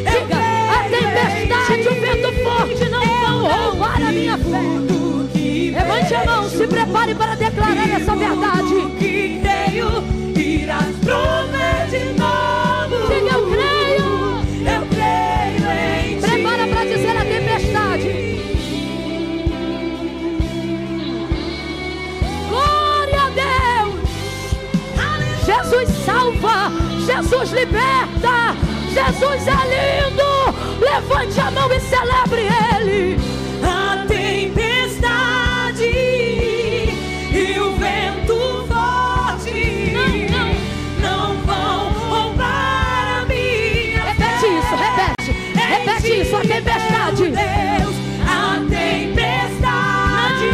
Diga, a tempestade, o vento forte não vão roubar a minha fé. Levante a mão, se prepare para declarar essa verdade. Diga, eu creio em ti. Prepara para dizer a tempestade. Jesus salva, Jesus liberta, Jesus é lindo. Levante a mão e celebre Ele. A tempestade e o vento forte não vão roubar a minha fé. Repete isso, repete isso, a tempestade. Deus, a tempestade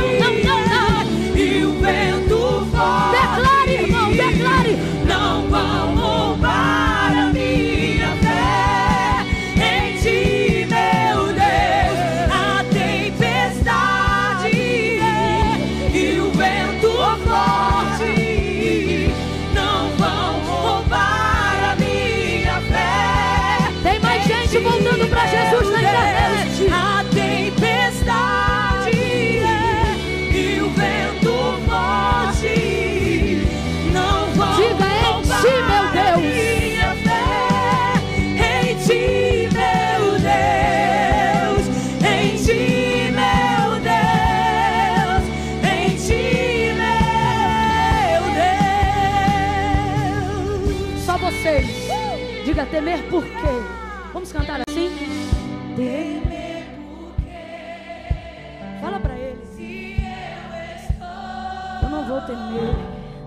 e o vento forte. Declare, irmão, declare. Não vão roubar a minha fé em ti, meu Deus. A tempestade e o vento forte não vão roubar a minha fé. Tem mais gente voltando para Jesus na internet. A tempestade e o vento forte não vão. Diga em ti, meu Deus. Minha fé em ti, meu Deus. Em ti, meu Deus. Em ti, meu Deus. Só vocês. Diga temer por quê? Vamos cantar assim? Temer por quê? Fala para Ele. Se eu estou Eu não vou temer.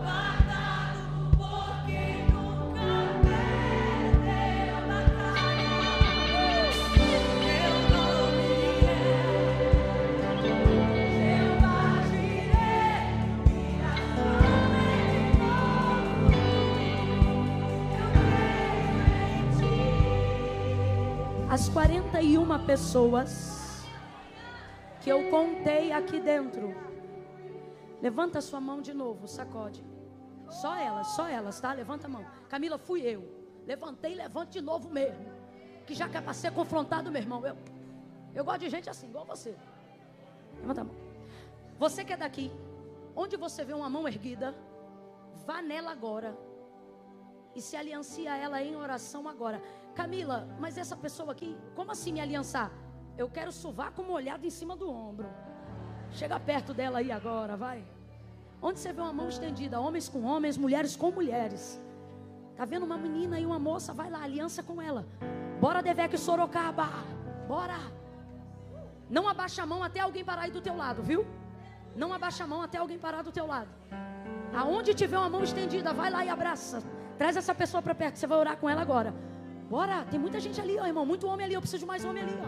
guardado por quem nunca perdeu batalha. Meu nome é Jeová Jireh. Minha fome eu creio em ti. As 41 pessoas que eu contei aqui dentro, levanta a sua mão de novo, sacode. Só elas, tá? Levanta a mão. Camila, fui eu. Levantei, levante de novo mesmo. Que já que é para ser confrontado, meu irmão. Eu gosto de gente assim, igual você. Levanta a mão. Você que é daqui, onde você vê uma mão erguida, vá nela agora e se aliancie a ela em oração agora. Camila, mas essa pessoa aqui, como assim me aliançar? Eu quero sovaco molhado em cima do ombro. Chega perto dela aí agora, vai. Onde você vê uma mão estendida, homens com homens, mulheres com mulheres. Tá vendo uma menina e uma moça, vai lá, aliança com ela. Bora, Devec Sorocaba, bora. Não abaixa a mão até alguém parar aí do teu lado, viu? Não abaixa a mão até alguém parar do teu lado. Aonde tiver uma mão estendida, vai lá e abraça. Traz essa pessoa para perto, você vai orar com ela agora. Bora, tem muita gente ali, ó, irmão. Muito homem ali, eu preciso de mais homem ali, ó.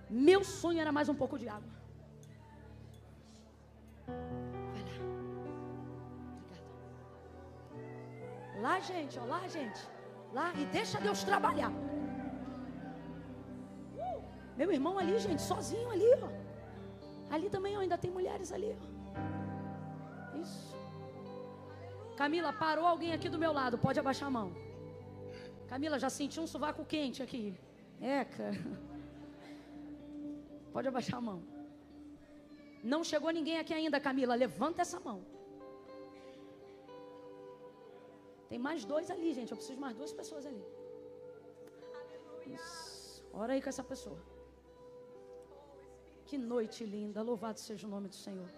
Meu sonho era mais um pouco de água. Vai lá. Obrigada. Lá, gente, ó, lá, gente. Lá, e deixa Deus trabalhar. Meu irmão ali, gente, sozinho ali, ó. Ali também, ó, ainda tem mulheres ali, ó. Isso. Camila, parou alguém aqui do meu lado, pode abaixar a mão. Camila, já senti um sovaco quente aqui. Eca. Pode abaixar a mão. Não chegou ninguém aqui ainda, Camila, levanta essa mão. Tem mais dois ali, gente, eu preciso de mais duas pessoas ali. Isso. Ora aí com essa pessoa. Que noite linda, louvado seja o nome do Senhor.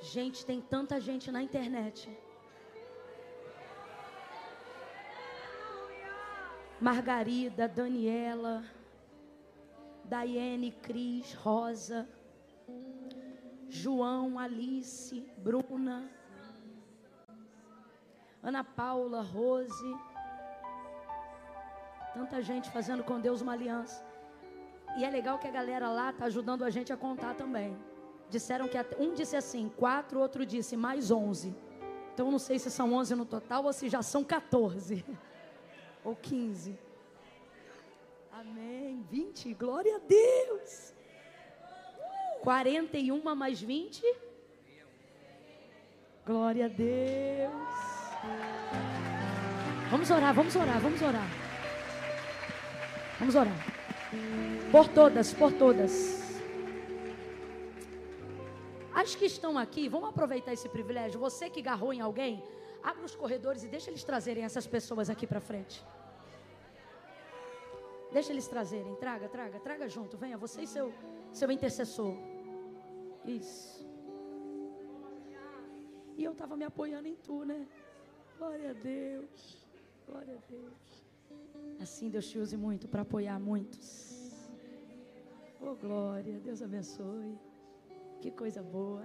Gente, tem tanta gente na internet. Margarida, Daniela, Daiane, Cris, Rosa, João, Alice, Bruna, Ana Paula, Rose. Tanta gente fazendo com Deus uma aliança. E é legal que a galera lá está ajudando a gente a contar também. Disseram que um disse assim, 4, outro disse mais 11. Então não sei se são 11 no total ou se já são 14 ou 15. Amém. 20, glória a Deus. 41 mais 20. Glória a Deus. Vamos orar, vamos orar, vamos orar. Vamos orar. Por todas, por todas. As que estão aqui, vamos aproveitar esse privilégio. Você que agarrou em alguém, abre os corredores e deixa eles trazerem essas pessoas aqui para frente. Deixa eles trazerem, traga junto. Venha, você e seu intercessor. Isso. E eu estava me apoiando em tu, né? Glória a Deus. Glória a Deus. Assim Deus te use muito para apoiar muitos. Oh, glória. Deus abençoe. Que coisa boa.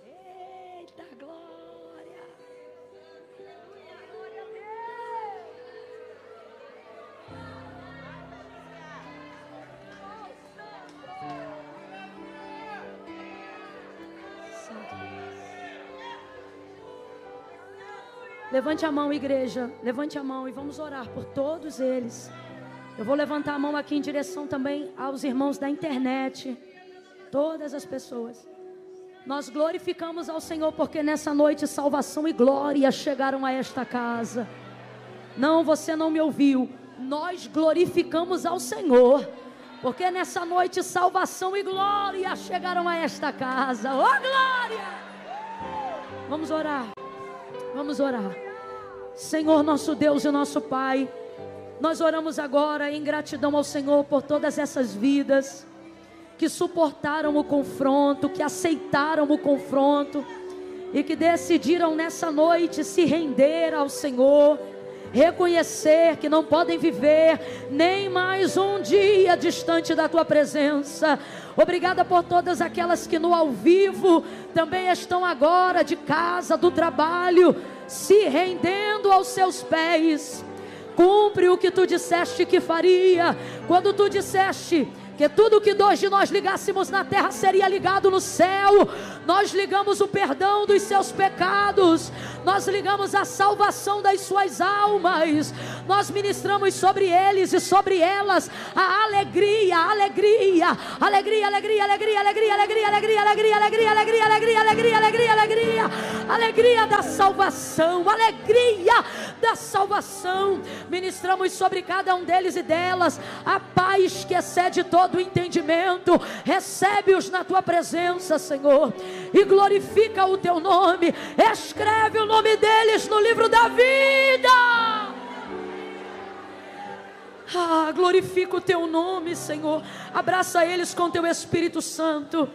Eita, glória. Levante a mão, igreja. Levante a mão e vamos orar por todos eles. Eu vou levantar a mão aqui em direção também aos irmãos da internet. Todas as pessoas. Nós glorificamos ao Senhor porque nessa noite salvação e glória chegaram a esta casa. Não, você não me ouviu. Nós glorificamos ao Senhor porque nessa noite salvação e glória chegaram a esta casa. Oh, glória! Vamos orar. Vamos orar. Senhor, nosso Deus e nosso Pai, nós oramos agora em gratidão ao Senhor por todas essas vidas que suportaram o confronto, que aceitaram o confronto e que decidiram nessa noite se render ao Senhor, reconhecer que não podem viver nem mais um dia distante da Tua presença. Obrigada por todas aquelas que no ao vivo também estão agora de casa, do trabalho, se rendendo aos Seus pés. Cumpre o que Tu disseste que faria, quando Tu disseste que tudo que dois de nós ligássemos na terra seria ligado no céu. Nós ligamos o perdão dos seus pecados, nós ligamos a salvação das suas almas, nós ministramos sobre eles e sobre elas a alegria, alegria, alegria, alegria, alegria, alegria, alegria, alegria, alegria, alegria, alegria, alegria, alegria, alegria, alegria, alegria da salvação, alegria da salvação. Ministramos sobre cada um deles e delas a paz que excede todo o entendimento. Recebe-os na Tua presença, Senhor, e glorifica o Teu nome. Escreve o nome deles no livro da vida. Glorifica o teu nome, Senhor. Abraça eles com teu Espírito Santo,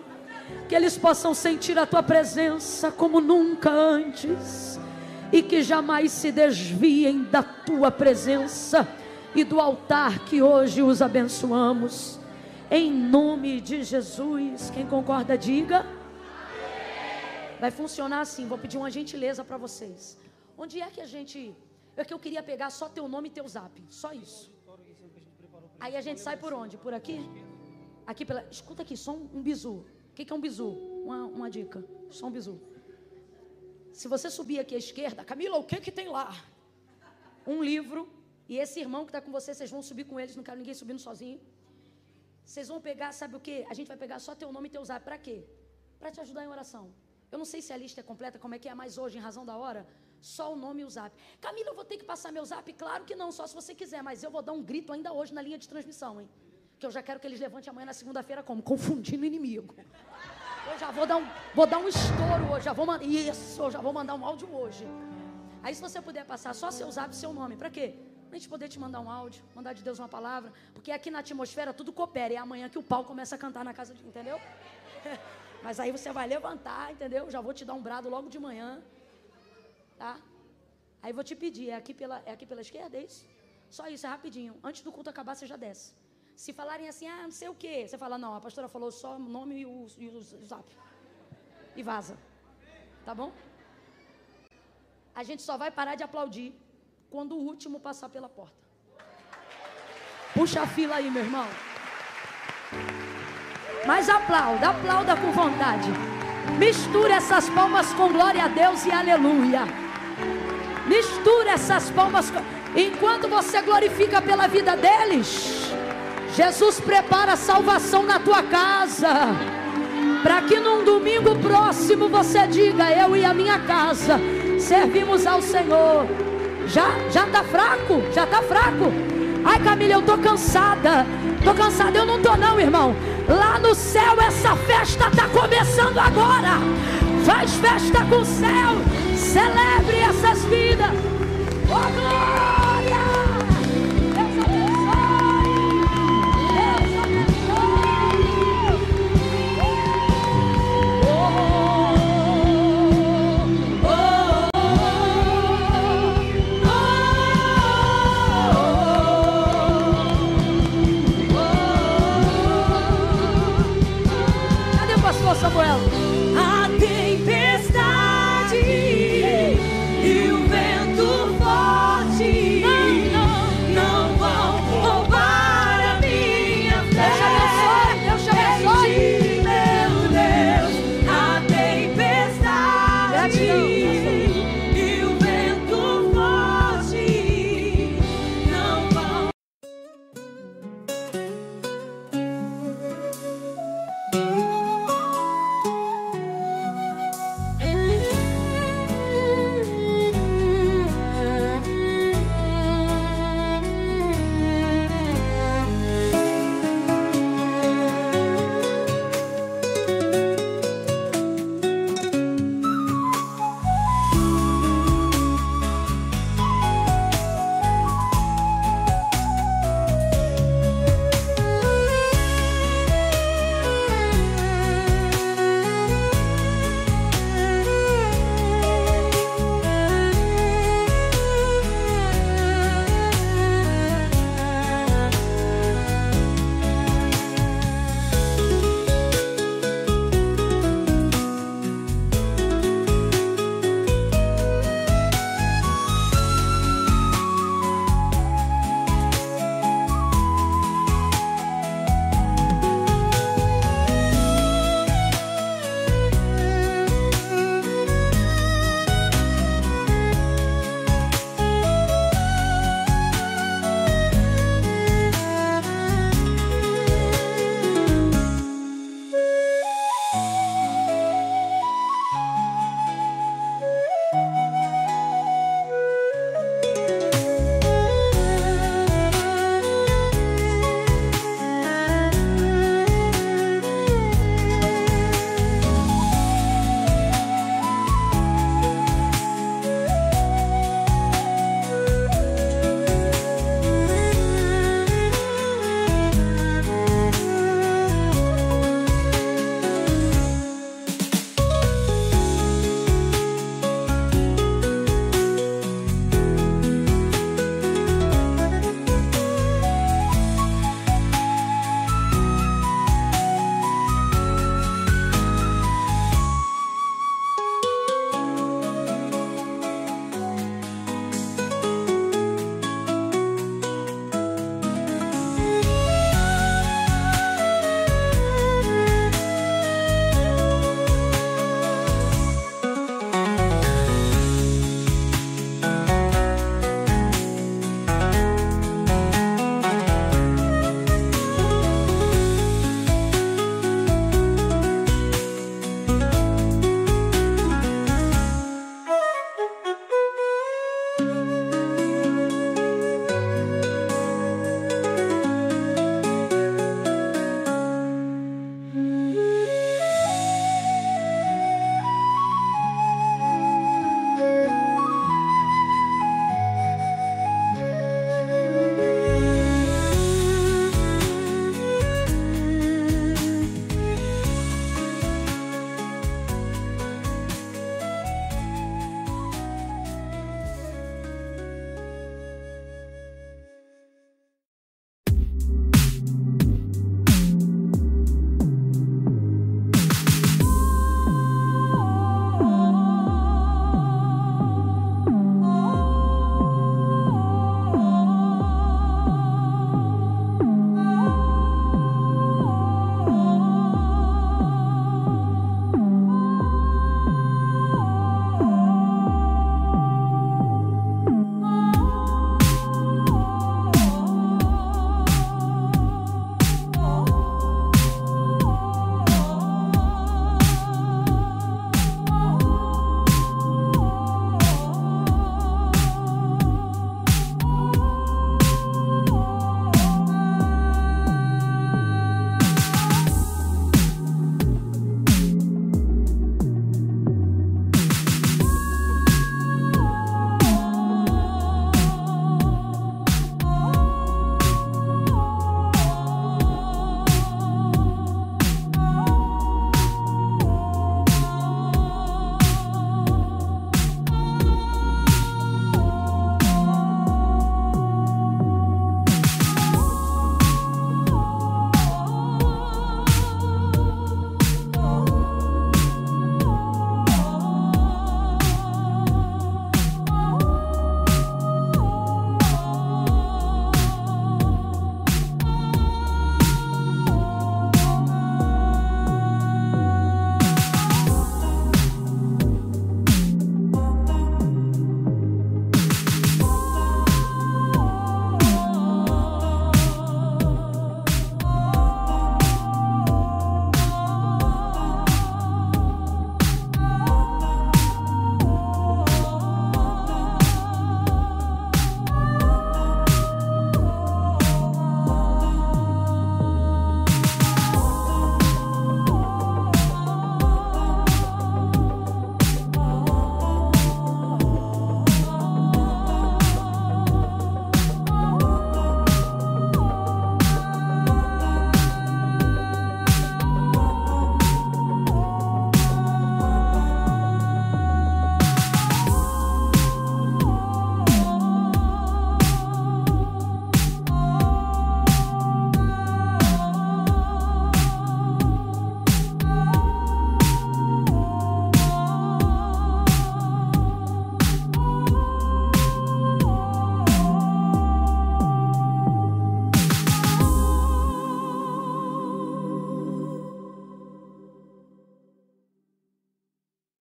que eles possam sentir a tua presença como nunca antes, e que jamais se desviem da tua presença e do altar que hoje os abençoamos, em nome de Jesus. Quem concorda, diga. Vai funcionar assim. Vou pedir uma gentileza para vocês. Onde é que a gente... É que eu queria pegar só teu nome e teu zap, só isso. Aí a gente sai por onde? Por aqui? Aqui pela... Escuta aqui, só um bizu. O que é um bizu? Uma dica. Só um bizu. Se você subir aqui à esquerda, Camila, o que tem lá? Um livro. E esse irmão que está com você, vocês vão subir com eles. Não quero ninguém subindo sozinho. Vocês vão pegar, sabe o que? A gente vai pegar só teu nome e teu zap. Para quê? Para te ajudar em oração. Eu não sei se a lista é completa, como é que é, mas hoje, em razão da hora, só o nome e o zap. Camila, eu vou ter que passar meu zap? Claro que não, só se você quiser, mas eu vou dar um grito ainda hoje na linha de transmissão, hein? Que eu já quero que eles levantem amanhã na segunda-feira como? Confundindo o inimigo. Eu já vou dar um estouro hoje, eu já vou mandar um áudio hoje. Aí se você puder passar só seu zap e seu nome, pra quê? Pra gente poder te mandar um áudio, mandar de Deus uma palavra, porque aqui na atmosfera tudo coopera, e é amanhã que o pau começa a cantar na casa de... Entendeu? Mas aí você vai levantar, entendeu? Já vou te dar um brado logo de manhã, tá? Aí vou te pedir, é aqui pela esquerda, é isso? Só isso, é rapidinho. Antes do culto acabar, você já desce. Se falarem assim, não sei o quê, você fala, não, a pastora falou só o nome e o zap. E vaza. Tá bom? A gente só vai parar de aplaudir quando o último passar pela porta. Puxa a fila aí, meu irmão. Mas aplauda com vontade. Mistura essas palmas com glória a Deus e aleluia. Mistura essas palmas enquanto você glorifica pela vida deles. Jesus prepara a salvação na tua casa, para que num domingo próximo você diga, eu e a minha casa servimos ao Senhor. Já tá fraco? Já tá fraco? Ai, Camila, eu tô cansada. Eu não tô não, irmão. Lá no céu essa festa tá começando agora. Faz festa com o céu. Celebre essas vidas. Oh, glória!